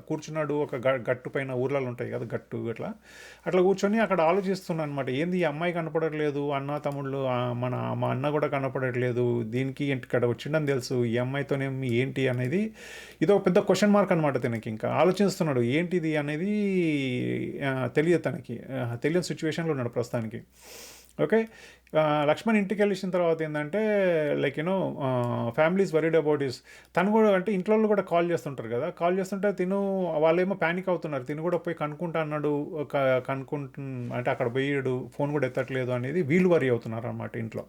కూర్చున్నాడు, ఒక గట్టు పైన ఊర్లలో ఉంటాయి కదా గట్టు, అట్లా కూర్చొని అక్కడ ఆలోచిస్తున్నాను అనమాట. ఏంది ఈ అమ్మాయి కనపడట్లేదు, అన్న తమ్ముళ్ళు మా అన్న కూడా కనపడట్లేదు, దీనికి ఇక్కడ వచ్చిండని తెలుసు, ఈ అమ్మాయితోనేమి ఏంటి అనేది ఇది ఒక పెద్ద క్వశ్చన్ మార్క్ అనమాట. తినకి ఇంకా ఆలోచిస్తున్నాడు ఏంటిది అనేది, తెలియదు తనకి, తెలియని సిచ్యువేషన్లో ఉన్నాడు ప్రస్తుతానికి. ఓకే, లక్ష్మణ్ ఇంటికి వెళ్ళిన తర్వాత ఏంటంటే like you know families worried about is. తను కూడా అంటే ఇంట్లో కూడా కాల్ చేస్తుంటారు కదా, కాల్ చేస్తుంటే వాళ్ళేమో ప్యానిక్ అవుతున్నారు. తిను కూడా పోయి కనుక్కుంటా అన్నాడు, అంటే అక్కడ పోయాడు, ఫోన్ కూడా ఎత్తట్లేదు అనేది వీళ్ళు వరీ అవుతున్నారు అనమాట ఇంట్లో.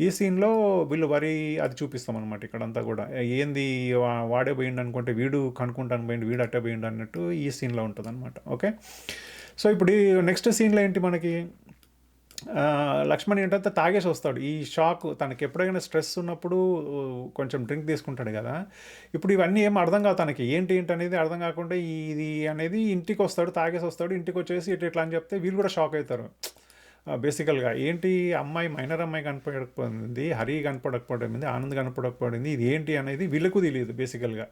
ఈ సీన్లో వీళ్ళు వరీ అది చూపిస్తాం అనమాట ఇక్కడంతా కూడా. ఏంది వాడే పోయిండు అనుకుంటే వీడు కనుక్కుంటాను పోయిండు, వీడు అట్టే పోయిండు అన్నట్టు ఈ సీన్లో ఉంటుంది అనమాట. ఓకే, సో ఇప్పుడు నెక్స్ట్ సీన్లో ఏంటి మనకి, లక్ష్మణ్ ఏంటంటే తాగేసి వస్తాడు. ఈ షాక్ తనకి ఎప్పుడైనా స్ట్రెస్ ఉన్నప్పుడు కొంచెం డ్రింక్ తీసుకుంటాడు కదా, ఇప్పుడు ఇవన్నీ ఏం అర్థం కాదు తనకి, ఏంటి అనేది అర్థం కాకుండా ఇది అనేది ఇంటికి వస్తాడు, తాగేసి వస్తాడు. ఇంటికి వచ్చేసి ఇట్లా అని చెప్తే వీళ్ళు కూడా షాక్ అవుతారు. బేసికల్గా ఏంటి అమ్మాయి, మైనర్ అమ్మాయి కనపడకపోయింది, హరి కనపడకపోయింది, ఆనంద్ కనపడకపోయింది, ఇది ఏంటి అనేది వీళ్ళకు తెలియదు బేసికల్గా.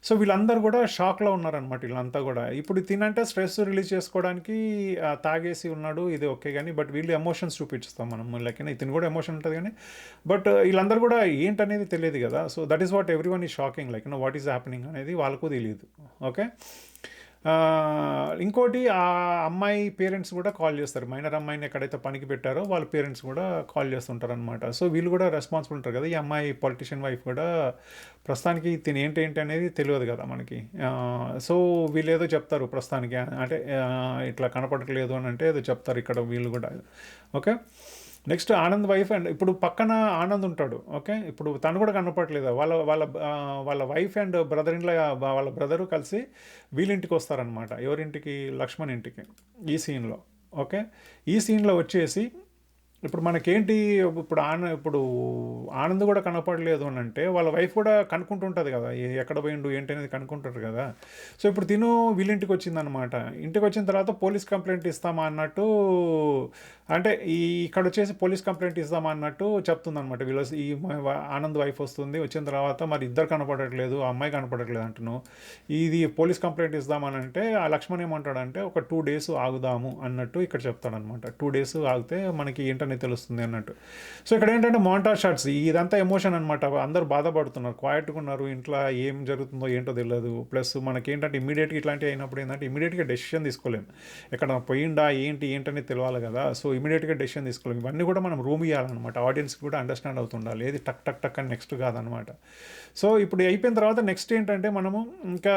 సో వీళ్ళందరూ కూడా షాక్లో ఉన్నారనమాట వీళ్ళంతా కూడా. ఇప్పుడు తినంటే స్ట్రెస్ రిలీజ్ చేసుకోవడానికి తాగేసి ఉన్నాడు, ఇది ఓకే, కానీ బట్ వీళ్ళు ఎమోషన్స్ చూపిస్తాం మనం, లైక్ ఇతను కూడా ఎమోషన్ ఉంటుంది కానీ, బట్ వీళ్ళందరూ కూడా ఏంటనేది తెలియదు కదా. So that is what everyone ఈ shocking, like what is happening అనేది వాళ్ళకు తెలియదు. ఓకే, ఇంకోటి ఆ అమ్మాయి పేరెంట్స్ కూడా కాల్ చేస్తారు, మైనర్ అమ్మాయిని ఎక్కడైతే పనికి పెట్టారో వాళ్ళ పేరెంట్స్ కూడా కాల్ చేస్తుంటారు అనమాట. సో వీళ్ళు కూడా రెస్పాన్సిబుల్ ఉంటారు కదా. ఈ అమ్మాయి పొలిటీషియన్ వైఫ్ కూడా ప్రస్తుతానికి తిని ఏంటి అనేది తెలియదు కదా మనకి. సో వీళ్ళు ఏదో చెప్తారు ప్రస్తుతానికి, అంటే ఇట్లా కనపడట్లేదు అని అంటే ఏదో చెప్తారు ఇక్కడ వీళ్ళు కూడా. Okay, next Anand wife and ఇప్పుడు పక్కన ఆనంద్ ఉంటాడు. ఓకే, ఇప్పుడు తను కూడా కనపడలేదు, వాళ్ళ వైఫ్ అండ్ బ్రదర్ ఇంట్లో వాళ్ళ బ్రదరు కలిసి వీళ్ళింటికి వస్తారనమాట. ఎవరింటికి, లక్ష్మణ్ ఇంటికి ఈ సీన్లో. ఓకే, ఈ సీన్లో వచ్చేసి ఇప్పుడు మనకేంటి, ఇప్పుడు ఆనంద్ కూడా కనపడలేదు అని అంటే వాళ్ళ వైఫ్ కూడా కనుక్కుంటుంటుంది కదా, ఎక్కడ పోయిండు ఏంటి అనేది కనుక్కుంటారు కదా. సో ఇప్పుడు తిను వీళ్ళింటికి వచ్చిందనమాట. ఇంటికి వచ్చిన తర్వాత పోలీస్ కంప్లైంట్ ఇస్తామా అన్నట్టు, అంటే ఇక్కడ వచ్చేసి పోలీస్ కంప్లైంట్ ఇస్తామా అన్నట్టు చెప్తుందనమాట. వీళ్ళు ఈ ఆనంద్ వైఫ్ వచ్చిన తర్వాత మరి ఇద్దరు కనపడట్లేదు, ఆ అమ్మాయి కనపడట్లేదు అంటున్నావు, ఇది పోలీస్ కంప్లైంట్ ఇద్దామని అంటే ఆ లక్ష్మణ్ ఏమంటాడంటే ఒక 2 days ఆగుదాము అన్నట్టు ఇక్కడ చెప్తాడనమాట. 2 days ఆగితే మనకి ఏంటనేది ఏంటనేది తెలుస్తుంది అన్నట్టు. సో ఇక్కడ ఏంటంటే మోంటాజ్ షాట్స్ ఇదంతా ఎమోషన్ అనమాట. అందరూ బాధపడుతున్నారు, క్వైట్గా ఉన్నారు, ఇంట్లో ఏం జరుగుతుందో ఏంటో తెలియదు. ప్లస్ మనకేంటంటే ఇమీడియట్గా ఇట్లాంటివి అయినప్పుడు ఏంటంటే ఇమీడియట్గా డెసిషన్ తీసుకోలేము. ఎక్కడ పోయిండా ఏంటనేది తెలియాలి కదా. సో ఇమీడియట్గా డెసిషన్ తీసుకోలేము. ఇవన్నీ కూడా మనం రూమ్ ఇవ్వాలన్నమాట. ఆడియన్స్కి కూడా అండర్స్టాండ్ అవుతుండాలి, ఏది టక్ టక్ టక్ అని నెక్స్ట్ కాదనమాట. సో ఇప్పుడు అయిపోయిన తర్వాత నెక్స్ట్ ఏంటంటే మనము ఇంకా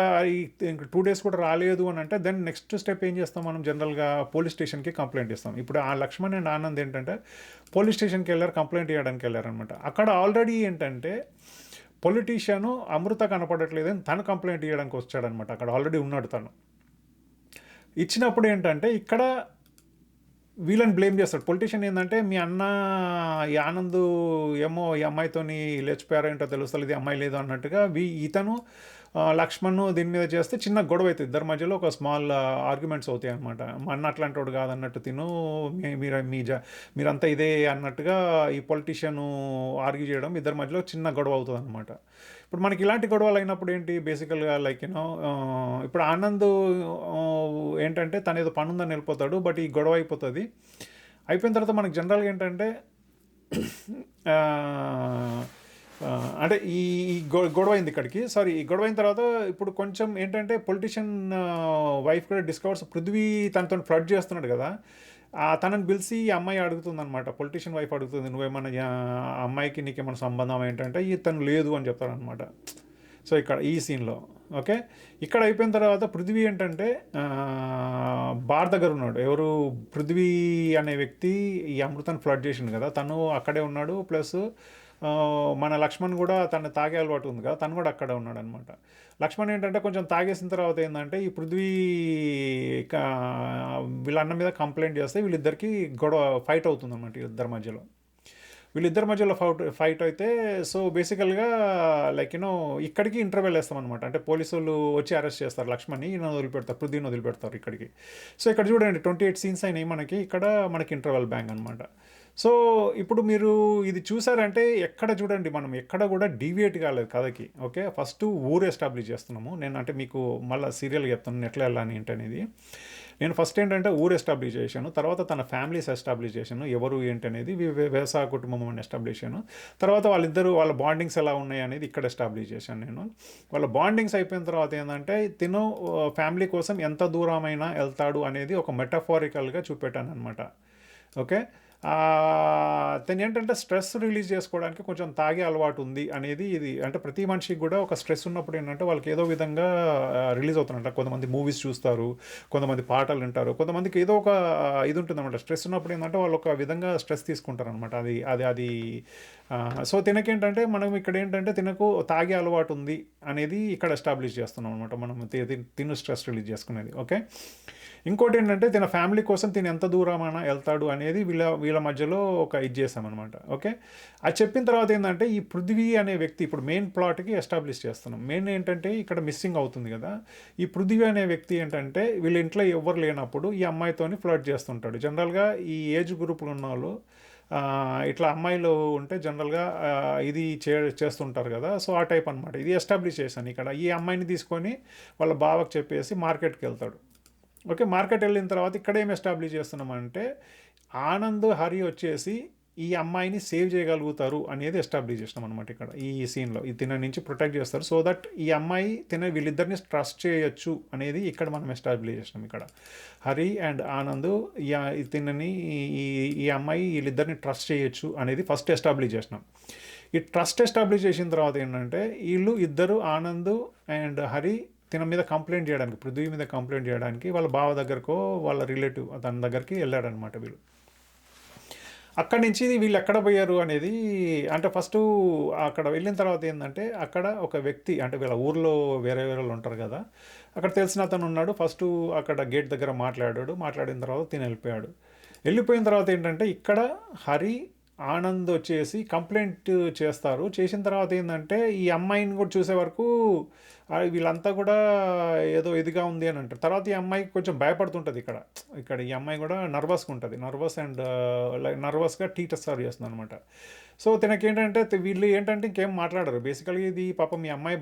2 days కూడా రాలేదు అని అంటే దెన్ నెక్స్ట్ స్టెప్ ఏం చేస్తాం, మనం జనరల్గా పోలీస్ స్టేషన్కి కంప్లైంట్ ఇస్తాం. ఇప్పుడు ఆ లక్ష్మణ్ అండ్ ఆనంద్ ఏంటంటే పోలీస్ స్టేషన్కి వెళ్ళారు, కంప్లైంట్ చేయడానికి వెళ్ళారనమాట. అక్కడ ఆల్రెడీ ఏంటంటే పొలిటీషియన్ అమృత కనపడట్లేదని తను కంప్లైంట్ ఇవ్వడానికి వచ్చాడనమాట. అక్కడ ఆల్రెడీ ఉన్నాడు తను. ఇచ్చినప్పుడు ఏంటంటే ఇక్కడ వీళ్ళని బ్లేమ్ చేస్తాడు పొలిటీషియన్. ఏంటంటే మీ అన్న ఈ ఆనంద్ ఏమో ఈ అమ్మాయితోని లేచిపోయారో ఏంటో తెలుస్తుంది, ఇది అమ్మాయి లేదు అన్నట్టుగా ఇతను లక్ష్మణ్ దీని మీద చేస్తే చిన్న గొడవ అవుతుంది. ఇద్దరి మధ్యలో ఒక స్మాల్ ఆర్గ్యుమెంట్స్ అవుతాయి అనమాట. మా అన్న అట్లాంటి వాడు కాదన్నట్టు తిను మీరంతా ఇదే అన్నట్టుగా ఈ పొలిటీషియన్ ఆర్గ్యూ చేయడం, ఇద్దరి మధ్యలో చిన్న గొడవ అవుతుంది అనమాట. ఇప్పుడు మనకి ఇలాంటి గొడవలు అయినప్పుడు ఏంటి బేసికల్గా లైక్ ఇప్పుడు ఆనంద్ ఏంటంటే తను ఏదో పని ఉందని వెళ్ళిపోతాడు, బట్ ఈ గొడవ అయిపోతుంది. అయిపోయిన తర్వాత మనకి జనరల్గా ఏంటంటే అంటే ఈ గొడవ అయింది ఇక్కడికి. ఈ గొడవ అయిన తర్వాత ఇప్పుడు కొంచెం ఏంటంటే పొలిటీషియన్ వైఫ్ కూడా డిస్కవర్స్ పృథ్వీ తనతో ఫ్లడ్ చేస్తున్నాడు కదా. తనని పిలిచి ఈ అమ్మాయి అడుగుతుంది అనమాట. పొలిటీషియన్ వైఫ్ అడుగుతుంది, నువ్వేమన్నా అమ్మాయికి నీకేమన్నా సంబంధం ఏంటంటే తను లేదు అని చెప్తారనమాట. సో ఇక్కడ ఈ సీన్లో ఓకే. ఇక్కడ అయిపోయిన తర్వాత పృథ్వీ ఏంటంటే బార్ దగ్గర ఉన్నాడు. ఎవరు పృథ్వీ అనే వ్యక్తి ఈ అమృతను ఫ్లడ్ చేసిండు కదా, తను అక్కడే ఉన్నాడు. ప్లస్ మన లక్ష్మణ్ కూడా తను తాగే అలవాటు ఉంది కదా, తను కూడా అక్కడే ఉన్నాడు అనమాట. లక్ష్మణ్ ఏంటంటే కొంచెం తాగేసిన తర్వాత ఏంటంటే ఈ పృథ్వీ వీళ్ళ అన్న మీద కంప్లైంట్ చేస్తే వీళ్ళిద్దరికి గొడవ ఫైట్ అవుతుంది అనమాట. వీళ్ళిద్దరి మధ్యలో ఫైట్ అయితే సో బేసికల్గా లైక్ ఇక్కడికి ఇంటర్వెల్ వేస్తాం అనమాట. అంటే పోలీసులు వచ్చి అరెస్ట్ చేస్తారు లక్ష్మణ్ని, ఈయన వదిలిపెడతారు, పృథ్వీని వదిలిపెడతారు ఇక్కడికి. సో ఇక్కడ చూడండి 28 scenes అయినాయి మనకి. ఇక్కడ మనకి ఇంటర్వెల్ బ్యాంగ్ అనమాట. సో ఇప్పుడు మీరు ఇది చూసారంటే ఎక్కడ చూడండి, మనం ఎక్కడ కూడా డీవియేట్ కాలేదు కథకి. ఓకే, ఫస్ట్ ఊరు ఎస్టాబ్లిష్ చేస్తున్నాము. నేను అంటే మీకు మళ్ళీ సీరియల్గా చెప్తాను ఎట్లా వెళ్ళాలని ఏంటనేది. నేను ఫస్ట్ ఏంటంటే ఊరు ఎస్టాబ్లిష్ చేశాను, తర్వాత తన ఫ్యామిలీస్ ఎస్టాబ్లిష్ చేశాను, ఎవరు ఏంటనేది వ్యవసాయ కుటుంబం అని ఎస్టాబ్లిష్ చేశాను. తర్వాత వాళ్ళ బాండింగ్స్ ఎలా ఉన్నాయి అనేది ఇక్కడ ఎస్టాబ్లిష్ చేశాను నేను. వాళ్ళ బాండింగ్స్ అయిపోయిన తర్వాత ఏంటంటే తిను ఫ్యామిలీ కోసం ఎంత దూరమైనా వెళ్తాడు అనేది ఒక మెటఫారికల్గా చూపెట్టాను అనమాట. ఓకే, తను ఏంటంటే స్ట్రెస్ రిలీజ్ చేసుకోవడానికి కొంచెం తాగే అలవాటు ఉంది అనేది ఇది. అంటే ప్రతి మనిషికి కూడా ఒక స్ట్రెస్ ఉన్నప్పుడు ఏంటంటే వాళ్ళకి ఏదో విధంగా రిలీజ్ అవుతుందంట. కొంతమంది మూవీస్ చూస్తారు, కొంతమంది పాటలు వింటారు, కొంతమందికి ఏదో ఒక ఇది ఉంటుందన్నమాట. స్ట్రెస్ ఉన్నప్పుడు ఏంటంటే వాళ్ళు ఒక విధంగా స్ట్రెస్ తీసుకుంటారు అనమాట. అది సో తినకేంటంటే మనం ఇక్కడ ఏంటంటే తినకు తాగే అలవాటు ఉంది అనేది ఇక్కడ ఎస్టాబ్లిష్ చేస్తున్నాం అనమాట. మనం తిను స్ట్రెస్ రిలీజ్ చేసుకునేది. ఓకే, ఇంకోటి ఏంటంటే తన ఫ్యామిలీ కోసం తిను ఎంత దూరమైనా వెళ్తాడు అనేది వీళ్ళ మధ్యలో ఒక ఇది చేస్తామన్నమాట. ఓకే, అది చెప్పిన తర్వాత ఏంటంటే ఈ పృథ్వీ అనే వ్యక్తి ఇప్పుడు మెయిన్ ప్లాట్కి ఎస్టాబ్లిష్ చేస్తున్నాం. మెయిన్ ఏంటంటే ఇక్కడ మిస్సింగ్ అవుతుంది కదా. ఈ పృథ్వీ అనే వ్యక్తి ఏంటంటే వీళ్ళ ఇంట్లో ఎవరు లేనప్పుడు ఈ అమ్మాయితోని ఫ్లర్ట్ చేస్తుంటాడు. జనరల్గా ఈ ఏజ్ గ్రూప్లో ఉన్న వాళ్ళు ఇట్లా అమ్మాయిలు ఉంటే జనరల్గా ఇది చేస్తుంటారు కదా. సో ఆ టైప్ అనమాట. ఇది ఎస్టాబ్లిష్ చేశాను ఇక్కడ. ఈ అమ్మాయిని తీసుకొని వాళ్ళ బావకు చెప్పేసి మార్కెట్కి వెళ్తాడు. ఓకే, మార్కెట్ వెళ్ళిన తర్వాత ఇక్కడ ఏం ఎస్టాబ్లిష్ చేస్తున్నామంటే ఆనంద్ హరి వచ్చేసి ఈ అమ్మాయిని సేవ్ చేయగలుగుతారు అనేది ఎస్టాబ్లిష్ చేసినాం అనమాట. ఇక్కడ ఈ సీన్లో తిన నుంచి ప్రొటెక్ట్ చేస్తారు. సో దట్ ఈ అమ్మాయి వీళ్ళిద్దరిని ట్రస్ట్ చేయొచ్చు అనేది ఇక్కడ మనం ఎస్టాబ్లిష్ చేసినాం. ఇక్కడ హరి అండ్ ఆనంద్ తినని ఈ అమ్మాయి వీళ్ళిద్దరిని ట్రస్ట్ చేయొచ్చు అనేది ఫస్ట్ ఎస్టాబ్లిష్ చేసినాం. ఈ ట్రస్ట్ ఎస్టాబ్లిష్ చేసిన తర్వాత ఏంటంటే వీళ్ళు ఇద్దరు ఆనంద్ అండ్ హరి తిన మీద కంప్లైంట్ చేయడానికి, పృథ్వీ మీద కంప్లైంట్ చేయడానికి వాళ్ళ బావ దగ్గరకో వాళ్ళ రిలేటివ్ తన దగ్గరికి వెళ్ళాడనమాట వీళ్ళు. అక్కడి నుంచి వీళ్ళు ఎక్కడ పోయారు అనేది అంటే ఫస్ట్ అక్కడ వెళ్ళిన తర్వాత ఏంటంటే అక్కడ ఒక వ్యక్తి అంటే వీళ్ళ ఊర్లో వేరే వాళ్ళు ఉంటారు కదా, అక్కడ తెలిసిన అతను ఉన్నాడు. ఫస్ట్ అక్కడ గేట్ దగ్గర మాట్లాడిన తర్వాత తిని వెళ్ళిపోయిన తర్వాత ఏంటంటే ఇక్కడ హరి ఆనంద్ వచ్చేసి కంప్లైంట్ చేస్తారు. చేసిన తర్వాత ఏంటంటే ఈ అమ్మాయిని కూడా చూసే వరకు వీళ్ళంతా కూడా ఏదో ఇదిగా ఉంది అని అంటారు. తర్వాత ఈ అమ్మాయికి కొంచెం భయపడుతుంటుంది. ఇక్కడ ఈ అమ్మాయి కూడా నర్వస్గా ఉంటుంది. నర్వస్గా టీచర్ సర్వ్ చేస్తుంది అనమాట. సో తనకేంటంటే వీళ్ళు ఏంటంటే ఇంకేం మాట్లాడరు. బేసికల్గా ఇది పాపం మీ అమ్మాయి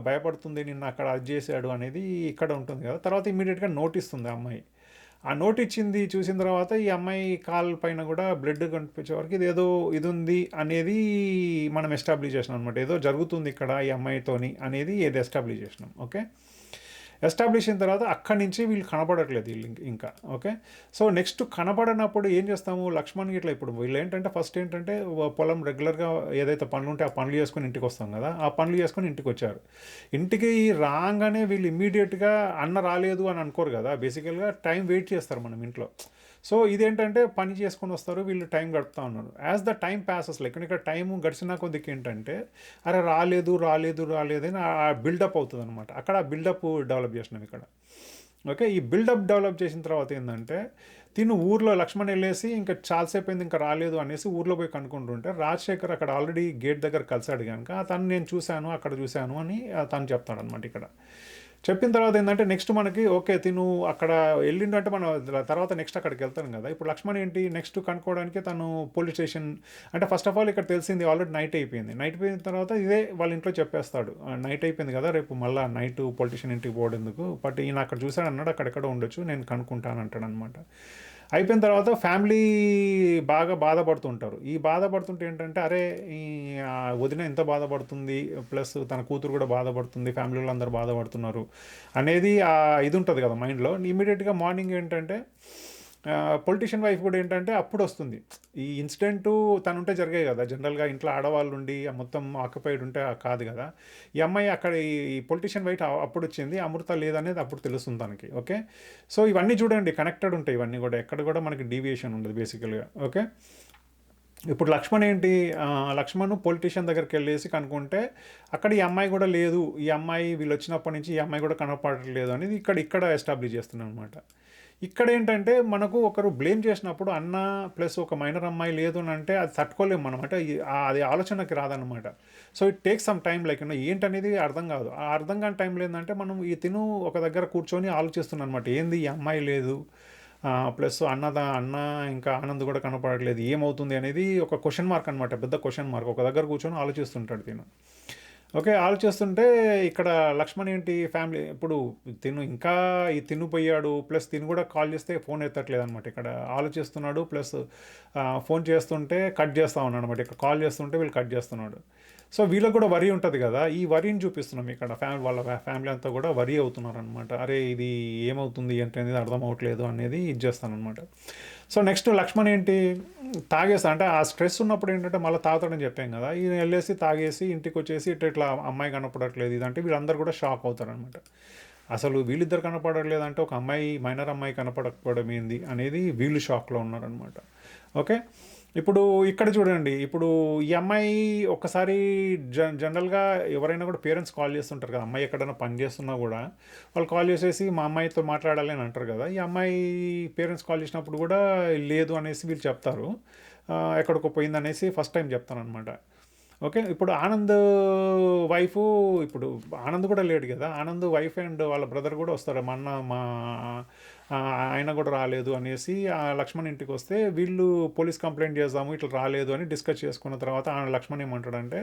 భయపడుతుంది, నిన్న అక్కడ అది చేశాడు అనేది ఇక్కడ ఉంటుంది కదా. తర్వాత ఇమీడియట్గా నోటిస్తుంది అమ్మాయి. ఆ నోట్ ఇచ్చింది చూసిన తర్వాత ఈ అమ్మాయి కాల్ పైన కూడా బ్లడ్ కనిపించే వరకు ఇది ఉంది అనేది మనం ఎస్టాబ్లిష్ చేసినాం అనమాట. ఏదో జరుగుతుంది ఇక్కడ ఈ అమ్మాయితోని అనేది ఏదో ఎస్టాబ్లిష్ చేసినాం. ఓకే, ఎస్టాబ్లిష్ అయిన తర్వాత అక్కడి నుంచి వీళ్ళు కనపడట్లేదు వీళ్ళు ఇంకా. ఓకే, సో నెక్స్ట్ కనపడనప్పుడు ఏం చేస్తాము, లక్ష్మణ్ ఇట్లా ఇప్పుడు వీళ్ళు ఏంటంటే ఫస్ట్ ఏంటంటే పొలం రెగ్యులర్గా ఏదైతే పనులు ఉంటే ఆ పనులు చేసుకొని ఇంటికి వస్తాం కదా, ఆ పనులు చేసుకొని ఇంటికి వచ్చారు. ఇంటికి రాగానే వీళ్ళు ఇమ్మీడియట్గా అన్న రాలేదు అని అనుకోరు కదా, బేసికల్గా టైం వెయిట్ చేస్తారు మనం ఇంట్లో. సో ఇదేంటంటే పని చేసుకొని వస్తారు, వీళ్ళు టైం గడుపుతూ ఉన్నారు. As the time passes, like ఇక్కడ టైం గడిచిన కొద్దికి ఏంటంటే అరే రాలేదు రాలేదు రాలేదు అని ఆ బిల్డప్ అవుతుంది అనమాట. అక్కడ ఆ బిల్డప్ డెవలప్ చేసినాం ఇక్కడ. ఓకే, ఈ బిల్డప్ డెవలప్ చేసిన తర్వాత ఏంటంటే తిను ఊర్లో లక్ష్మణ్ వెళ్ళేసి ఇంకా చాలాసేపు అయింది ఇంకా రాలేదు అనేసి ఊర్లో పోయి కనుక్కుంటుంటే రాజశేఖర్ అక్కడ ఆల్రెడీ గేట్ దగ్గర కలిసాడు కనుక తను నేను చూశాను అక్కడ చూశాను అని తను చెప్తాడు అనమాట ఇక్కడ. చెప్పిన తర్వాత ఏంటంటే నెక్స్ట్ మనకి ఓకే తిను అక్కడ వెళ్ళిండు అంటే మనం తర్వాత నెక్స్ట్ అక్కడికి వెళ్తాం కదా. ఇప్పుడు లక్ష్మణ్ ఏంటి నెక్స్ట్ కనుక్కోవడానికి తను పోలీస్ స్టేషన్ అంటే ఫస్ట్ ఆఫ్ ఆల్ ఇక్కడ తెలిసింది ఆల్రెడీ నైట్ అయిపోయింది. నైట్ అయిపోయిన తర్వాత ఇదే వాళ్ళ ఇంట్లో చెప్పేస్తాడు, నైట్ అయిపోయింది కదా రేపు మళ్ళీ నైట్ పొలిటీషియన్ ఇంటికి పోవడెందుకు, బట్ ఈయన అక్కడ చూశాడు అన్నాడు అక్కడెక్కడ ఉండొచ్చు నేను కనుక్కుంటాను అంటాడు అనమాట. అయిపోయిన తర్వాత ఫ్యామిలీ బాగా బాధపడుతుంటారు. ఈ బాధపడుతుంటే ఏంటంటే అరే ఈ వదిన ఎంత బాధపడుతుంది, ప్లస్ తన కూతురు కూడా బాధపడుతుంది, ఫ్యామిలీ వాళ్ళు అందరూ బాధపడుతున్నారు అనేది ఇది ఉంటుంది కదా మైండ్లో. ఇమీడియట్గా మార్నింగ్ ఏంటంటే పొలిటీషియన్ వైఫ్ కూడా ఏంటంటే అప్పుడు వస్తుంది. ఈ ఇన్సిడెంటు తనుంటే జరిగాయి కదా, జనరల్గా ఇంట్లో ఆడవాళ్ళు ఉండి మొత్తం ఆక్యుపైడ్ ఉంటే కాదు కదా. ఈ అమ్మాయి అక్కడ ఈ పొలిటీషియన్ వైఫ్ అప్పుడు వచ్చింది, అమృత లేదనేది అప్పుడు తెలుస్తుంది తనకి. ఓకే, సో ఇవన్నీ చూడండి కనెక్టెడ్ ఉంటాయి ఇవన్నీ కూడా, ఎక్కడ కూడా మనకి డీవియేషన్ ఉండదు బేసికల్గా. ఓకే, ఇప్పుడు లక్ష్మణ్ ఏంటి లక్ష్మణ్ పొలిటీషియన్ దగ్గరికి వెళ్ళేసి కనుక్కుంటే అక్కడ ఈ అమ్మాయి కూడా లేదు, ఈ అమ్మాయి వీళ్ళు వచ్చినప్పటి నుంచి ఈ అమ్మాయి కూడా కనపడలేదు అనేది ఇక్కడ ఎస్టాబ్లిష్ చేస్తున్నాను అనమాట. ఇక్కడ ఏంటంటే మనకు ఒకరు బ్లేమ్ చేసినప్పుడు అన్న ప్లస్ ఒక మైనర్ అమ్మాయి లేదు అని అంటే అది తట్టుకోలేము మనం, అంటే అది ఆలోచనకి రాదనమాట. So it take some time, like ఏంటనేది అర్థం కాదు. ఆ అర్థం కాని టైంలో ఏంటంటే మనం తిను ఒక దగ్గర కూర్చొని ఆలోచిస్తున్నాం అనమాట, ఏంది ఈ అమ్మాయి లేదు ప్లస్ అన్న ఇంకా ఆనంద్ కూడా కనపడట్లేదు ఏమవుతుంది అనేది ఒక క్వశ్చన్ మార్క్ అనమాట, పెద్ద క్వశ్చన్ మార్క్. ఒక దగ్గర కూర్చొని ఆలోచిస్తుంటాడు తిను. ఓకే, ఆలోచిస్తుంటే ఇక్కడ లక్ష్మణ్ ఏంటి ఫ్యామిలీ ఇప్పుడు ఇంకా తిను పోయాడు, ప్లస్ తిను కూడా కాల్ చేస్తే ఫోన్ ఎత్తట్లేదు అనమాట. ఇక్కడ ఆలోచిస్తున్నాడు ప్లస్ ఫోన్ చేస్తుంటే కట్ చేస్తూ ఉన్నాడు అనమాట. ఇక్కడ కాల్ చేస్తుంటే వీళ్ళు కట్ చేస్తున్నాడు. సో వీళ్ళకి కూడా వరి ఉంటుంది కదా, ఈ వరిని చూపిస్తున్నాం ఇక్కడ. వాళ్ళ ఫ్యామిలీ అంతా కూడా వరి అవుతున్నారు అనమాట. అరే ఇది ఏమవుతుంది ఏంటనేది అర్థం అవ్వట్లేదు అనేది ఇది చేస్తాను అనమాట. సో నెక్స్ట్ లక్ష్మణ్ ఏంటి తాగేస్తా అంటే ఆ స్ట్రెస్ ఉన్నప్పుడు ఏంటంటే మళ్ళీ తాగుతాడని చెప్పాం కదా, ఈయన వెళ్ళేసి తాగేసి ఇంటికి వచ్చేసి ఇట్లా అమ్మాయి కనపడట్లేదు ఇదంటే వీళ్ళందరూ కూడా షాక్ అవుతారనమాట. అసలు వీళ్ళిద్దరు కనపడట్లేదంటే ఒక అమ్మాయి మైనర్ అమ్మాయి కనపడకపోవడం ఏంది అనేది వీళ్ళు షాక్లో ఉన్నారనమాట. ఓకే, ఇప్పుడు ఇక్కడ చూడండి, ఇప్పుడు ఈ అమ్మాయి ఒక్కసారి జనరల్గా ఎవరైనా కూడా పేరెంట్స్ కాల్ చేస్తుంటారు కదా, అమ్మాయి ఎక్కడైనా పని చేస్తున్నా కూడా వాళ్ళు కాల్ చేసేసి మా అమ్మాయితో మాట్లాడాలి అని అంటారు కదా. ఈ అమ్మాయి పేరెంట్స్ కాల్ చేసినప్పుడు కూడా లేదు అనేసి వీళ్ళు చెప్తారు, ఎక్కడికో పోయింది అనేసి ఫస్ట్ టైం చెప్తాను అనమాట. ఓకే, ఇప్పుడు ఆనంద్ వైఫ్ ఇప్పుడు ఆనంద్ కూడా లేడు కదా, ఆనంద్ వైఫ్ అండ్ వాళ్ళ బ్రదర్ కూడా వస్తారు, మా ఆయన కూడా రాలేదు అనేసి లక్ష్మణ్ ఇంటికి వస్తే వీళ్ళు పోలీస్ కంప్లైంట్ చేద్దాము ఇట్లా రాలేదు అని డిస్కస్ చేసుకున్న తర్వాత లక్ష్మణ్ ఏమంటాడంటే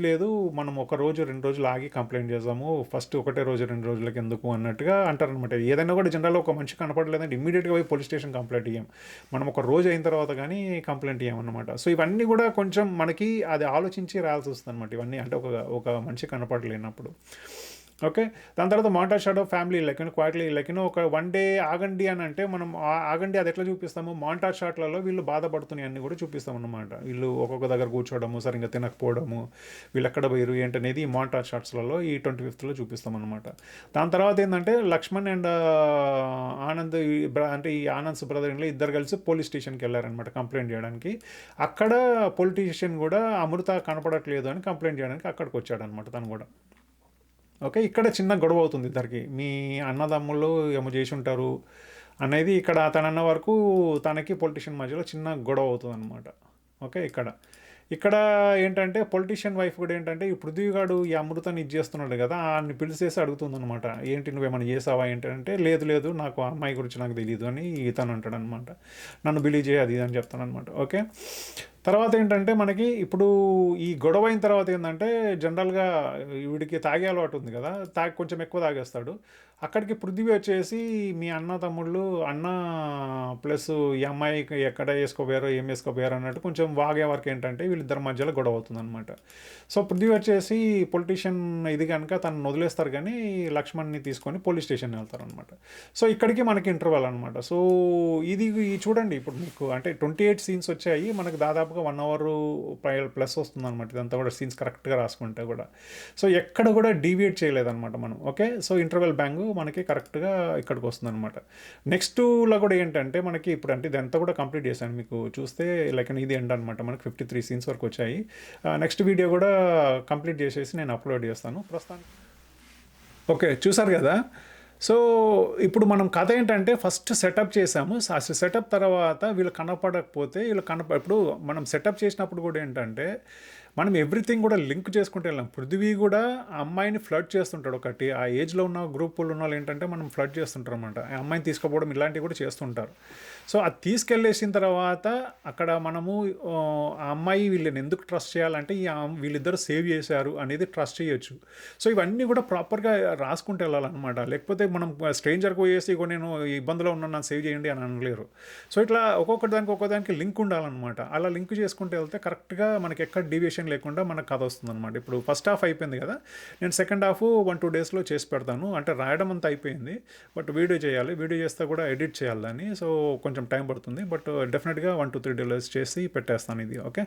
లేదు మనం ఒక రోజు 2 రోజులు ఆగి కంప్లైంట్ చేద్దాము, ఫస్ట్ ఒకటే రోజు 2 రోజులకి ఎందుకు అన్నట్టుగా అంటారనమాట. ఏదైనా కూడా జనరల్గా ఒక మనిషి కనపడలేదంటే ఇమ్మీడియట్గా పోయి పోలీస్ స్టేషన్ కంప్లైంట్ ఇయ్యాం, మనం ఒక రోజు అయిన తర్వాత కానీ కంప్లైంట్ ఇయ్యామన్నమాట. సో ఇవన్నీ కూడా కొంచెం మనకి అది ఆలోచించి రాయాల్సి వస్తుంది అనమాట ఇవన్నీ, అంటే ఒక మనిషి కనపడలేనప్పుడు. ఓకే, దాని తర్వాత మాంటా షాడో ఫ్యామిలీ క్వాయిట్లీ ఒక 1 డే ఆగండి అని అంటే మనం ఆగండి అది ఎట్లా చూపిస్తాము, మాంటా షాట్లలో వీళ్ళు బాధపడుతున్నాయి అన్నీ కూడా చూపిస్తాం అన్నమాట. వీళ్ళు ఒక్కొక్క దగ్గర కూర్చోవడము, సరిగ్గా తినకపోవడము, వీళ్ళు ఎక్కడ పోయారు ఏంటనేది ఈ మాంటా షాట్స్లలో ఈ 25th చూపిస్తాం అనమాట. దాని తర్వాత ఏంటంటే లక్ష్మణ్ అండ్ ఆనంద్ అంటే ఈ ఆనంద్ బ్రదర్ ఇద్దరు కలిసి పోలీస్ స్టేషన్కి వెళ్ళారనమాట కంప్లైంట్ చేయడానికి. అక్కడ పొలిటీషియన్ కూడా అమృత కనపడట్లేదు అని కంప్లైంట్ చేయడానికి అక్కడికి వచ్చాడనమాట తను కూడా. ఓకే, ఇక్కడ చిన్న గొడవ అవుతుంది ఇద్దరికి, మీ అన్నదమ్ముళ్ళు ఏమో చేసి ఉంటారు అనేది ఇక్కడ తనన్న వరకు తనకి పొలిటీషియన్ మధ్యలో చిన్న గొడవ అవుతుంది అనమాట. ఓకే, ఇక్కడ ఏంటంటే పొలిటీషియన్ వైఫ్ కూడా ఏంటంటే ఈ పృథ్వీగాడు ఈ అమృతాన్ని ఇది చేస్తున్నాడు కదా, ఆయన్ని పిలిచేసి అడుగుతుంది అనమాట, ఏంటి నువ్వేమైనా చేసావా ఏంటంటే లేదు నాకు ఆ అమ్మాయి గురించి నాకు తెలియదు అని ఇతను అంటాడు అనమాట, నన్ను బిలీవ్ చేయ అది అని చెప్తాను అనమాట. ఓకే, తర్వాత ఏంటంటే మనకి ఇప్పుడు ఈ గొడవ అయిన తర్వాత ఏంటంటే జనరల్గా వీడికి తాగే అలవాటు ఉంది కదా, కొంచెం ఎక్కువ తాగేస్తాడు. అక్కడికి పృథ్వీ వచ్చేసి మీ అన్న తమ్ముళ్ళు అన్న ప్లస్ ఈ అమ్మాయికి ఎక్కడ వేసుకోపోయారో ఏం వేసుకోపోయారో అన్నట్టు కొంచెం వాగే వరకు ఏంటంటే వీళ్ళిద్దరి మధ్యలో గొడవ అవుతుంది అనమాట. సో పృథ్వీ వచ్చేసి పొలిటీషియన్ ఇది కనుక తను వదిలేస్తారు కానీ లక్ష్మణ్ని తీసుకొని పోలీస్ స్టేషన్ వెళ్తారు అనమాట. సో ఇక్కడికి మనకి ఇంటర్వెల్ అనమాట. సో ఇది చూడండి ఇప్పుడు మీకు అంటే 28 సీన్స్ వచ్చాయి మనకు, దాదాపుగా 1 అవర్ ప్లస్ వస్తుంది అనమాట. ఇదంతా కూడా సీన్స్ కరెక్ట్గా రాసుకుంటే కూడా. సో ఎక్కడ కూడా డీవియేట్ చేయలేదన్నమాట మనం. ఓకే, సో ఇంటర్వెల్ బ్యాంగ్ మనకి కరెక్ట్గా ఇక్కడికి వస్తుంది అనమాట. నెక్స్ట్లో కూడా ఏంటంటే మనకి ఇప్పుడు అంటే ఇదంతా కూడా కంప్లీట్ చేశాను మీకు చూస్తే, లైక్ ఇది ఎండ్ అనమాట. మనకి 53 సీన్స్ వరకు వచ్చాయి. నెక్స్ట్ వీడియో కూడా కంప్లీట్ చేసేసి నేను అప్లోడ్ చేస్తాను ప్రస్తుతానికి. ఓకే, చూసారు కదా. సో ఇప్పుడు మనం కథ ఏంటంటే ఫస్ట్ సెటప్ చేసాము. సెటప్ తర్వాత వీళ్ళు కనపడకపోతే ఇప్పుడు మనం సెటప్ చేసినప్పుడు కూడా ఏంటంటే మనం ఎవ్రీథింగ్ కూడా లింక్ చేసుకుంటూ వెళ్ళాం. పృథ్వీ కూడా ఆ అమ్మాయిని ఫ్లడ్ చేస్తుంటాడు. ఒకటి ఆ ఏజ్లో ఉన్న గ్రూపులు ఉన్న వాళ్ళు ఏంటంటే మనం ఫ్లడ్ చేస్తుంటారు అనమాట. ఆ అమ్మాయిని తీసుకుపోవడం ఇలాంటివి కూడా చేస్తుంటారు. సో అది తీసుకెళ్ళేసిన తర్వాత అక్కడ మనము ఆ అమ్మాయి వీళ్ళని ఎందుకు ట్రస్ట్ చేయాలంటే వీళ్ళిద్దరు సేవ్ చేశారు అనేది ట్రస్ట్ చేయొచ్చు. సో ఇవన్నీ కూడా ప్రాపర్గా రాసుకుంటూ వెళ్ళాలన్నమాట. లేకపోతే మనం స్ట్రేంజర్కి పోయేసి నేను ఇబ్బందిలో ఉన్నాను సేవ్ చేయండి అని అనలేరు. సో ఇట్లా ఒక్కొక్కదానికి లింక్ ఉండాలన్నమాట. అలా లింక్ చేసుకుంటూ వెళ్తే కరెక్ట్గా మనకి ఎక్కడ డీవియేషన్ లేకుండా మనకు కథ వస్తుంది అనమాట. ఇప్పుడు ఫస్ట్ హాఫ్ అయిపోయింది కదా, నేను సెకండ్ హాఫ్ 1-2 డేస్లో చేసి పెడతాను. అంటే రాయడం అంతా అయిపోయింది, బట్ వీడియో చేయాలి. వీడియో చేస్తే కూడా ఎడిట్ చేయాలి దాన్ని. సో కొంచెం టైం పడుతుంది, బట్ డెఫినెట్గా 1-3 డేస్ చేసి పెట్టేస్తాను ఇది. ఓకే,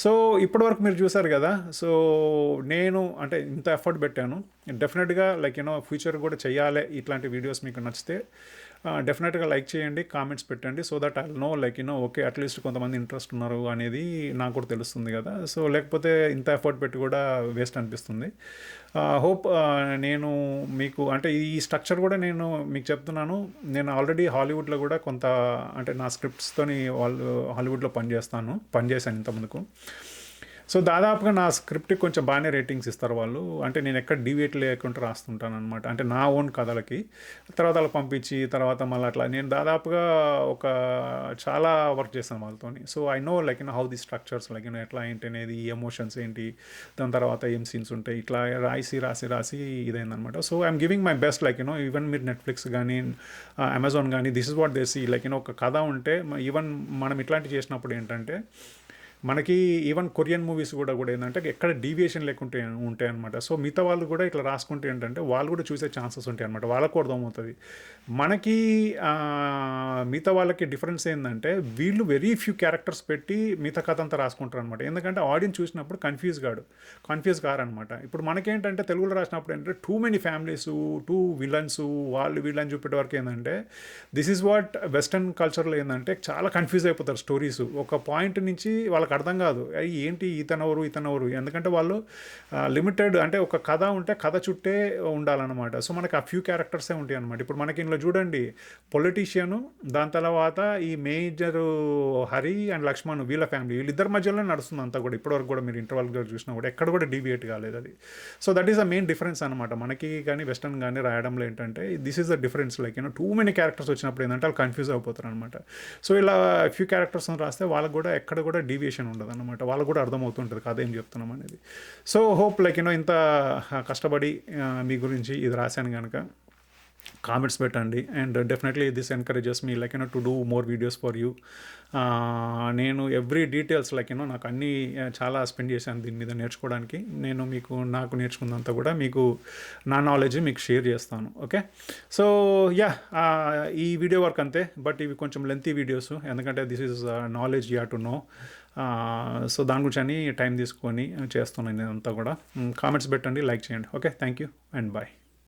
సో ఇప్పటివరకు మీరు చూసారు కదా. సో నేను అంటే ఇంత ఎఫర్ట్ పెట్టాను. డెఫినెట్గా ఫ్యూచర్ కూడా చేయాలి ఇట్లాంటి వీడియోస్. మీకు నచ్చితే డెఫినెట్గా లైక్ చేయండి, కామెంట్స్ పెట్టండి. So that I know okay at least కొంతమంది ఇంట్రెస్ట్ ఉన్నారు అనేది నాకు కూడా తెలుస్తుంది కదా. సో లేకపోతే ఇంత ఎఫర్ట్ పెట్టి కూడా వేస్ట్ అనిపిస్తుంది. హోప్ నేను మీకు అంటే ఈ స్ట్రక్చర్ కూడా నేను మీకు చెప్తున్నాను. నేను ఆల్రెడీ హాలీవుడ్లో కూడా కొంత అంటే నా స్క్రిప్ట్స్తోని హాలీవుడ్లో పనిచేశాను ఇంతకుముందుకు. సో దాదాపుగా నా స్క్రిప్ట్కి కొంచెం బాగానే రేటింగ్స్ ఇస్తారు వాళ్ళు. అంటే నేను ఎక్కడ డీవియేట్ లేకుండా రాస్తుంటాను అనమాట. అంటే నా ఓన్ కథలకి తర్వాత వాళ్ళకి పంపించి తర్వాత మళ్ళీ అట్లా నేను దాదాపుగా చాలా వర్క్ చేశాను వాళ్ళతోని. So I know how the structures ఎట్లా ఏంటి అనేది, ఈ ఎమోషన్స్ ఏంటి, దాని తర్వాత ఏం సీన్స్ ఉంటాయి, ఇట్లా రాసి ఇదైందనమాట. So I'm giving my best even మీరు నెట్ఫ్లిక్స్ కానీ అమెజాన్ కానీ this is what they see ఒక కథ ఉంటే ఈవెన్ మనం ఇట్లాంటివి చేసినప్పుడు ఏంటంటే మనకి ఈవెన్ కొరియన్ మూవీస్ కూడా ఏంటంటే ఎక్కడ డీవియేషన్ లేకుంటే ఉంటాయి అనమాట. సో మిగతా వాళ్ళు కూడా ఇట్లా రాసుకుంటే ఏంటంటే వాళ్ళు కూడా చూసే ఛాన్సెస్ ఉంటాయి అనమాట. వాళ్ళకు అర్థమవుతుంది. మనకి మిగతా వాళ్ళకి డిఫరెన్స్ ఏంటంటే వీళ్ళు వెరీ ఫ్యూ క్యారెక్టర్స్ పెట్టి మిగతా కథ అంతా రాసుకుంటారు అనమాట. ఎందుకంటే ఆడియన్స్ చూసినప్పుడు కన్ఫ్యూజ్ కారనమాట. ఇప్పుడు మనకేంటంటే తెలుగులో రాసినప్పుడు ఏంటంటే too many families, two villains, వీళ్ళని చూపెట్టే వరకు ఏంటంటే దిస్ ఈజ్ వాట్ వెస్టర్న్ కల్చర్లో ఏంటంటే చాలా కన్ఫ్యూజ్ అయిపోతారు స్టోరీస్. ఒక పాయింట్ నుంచి వాళ్ళకి అర్థం కాదు ఏంటి ఇతనెవరు. ఎందుకంటే వాళ్ళు లిమిటెడ్ అంటే ఒక కథ ఉంటే కథ చుట్టే ఉండాలన్నమాట. సో మనకి ఆ ఫ్యూ క్యారెక్టర్సే ఉంటాయి అనమాట. ఇప్పుడు మనకి ఇందులో చూడండి పొలిటీషియను, దాని తర్వాత ఈ మేజర్ హరి అండ్ లక్ష్మణ్ వీళ్ళ ఫ్యామిలీ, వీళ్ళిద్దరి మధ్యలో నడుస్తుంది అంతా కూడా. ఇప్పటివరకు కూడా మీరు ఇంటర్వల్ చూసినా కూడా ఎక్కడ కూడా డీవియేట్ కాలేదు అది. So that is the main difference అనమాట. మనకి కానీ వెస్టర్న్ కానీ రాయడంలో ఏంటంటే this is the difference. Too many characters వచ్చినప్పుడు ఏంటంటే వాళ్ళు కన్ఫ్యూజ్ అయిపోతారు అనమాట. సో ఇలా ఫ్యూ క్యారెక్టర్స్ రాస్తే వాళ్ళకు కూడా ఎక్కడ కూడా డీవియేషన్ ఉండదు అనమాట. వాళ్ళకు కూడా అర్థమవుతుంటుంది కథ ఏం చెప్తున్నాం అనేది. సో హోప్ ఇంత కష్టపడి మీ గురించి ఇది రాశాను కనుక కామెంట్స్ పెట్టండి. And definitely this encourages me to do more videos for you. నేను ఎవ్రీ డీటెయిల్స్ నాకు అన్నీ చాలా స్పెండ్ చేశాను దీని మీద నేర్చుకోవడానికి. నేను నాకు నేర్చుకున్నంత కూడా మీకు నా నాలెడ్జ్ మీకు షేర్ చేస్తాను. ఓకే, సో ఈ వీడియో వర్క్ అంతే. బట్ ఇవి కొంచెం లెంతీ వీడియోస్, ఎందుకంటే this is knowledge you have to know. So దాని గురించి అని టైం తీసుకొని చేస్తున్నాను ఇదంతా కూడా. కామెంట్స్ పెట్టండి, లైక్ చేయండి. Okay, thank you and bye.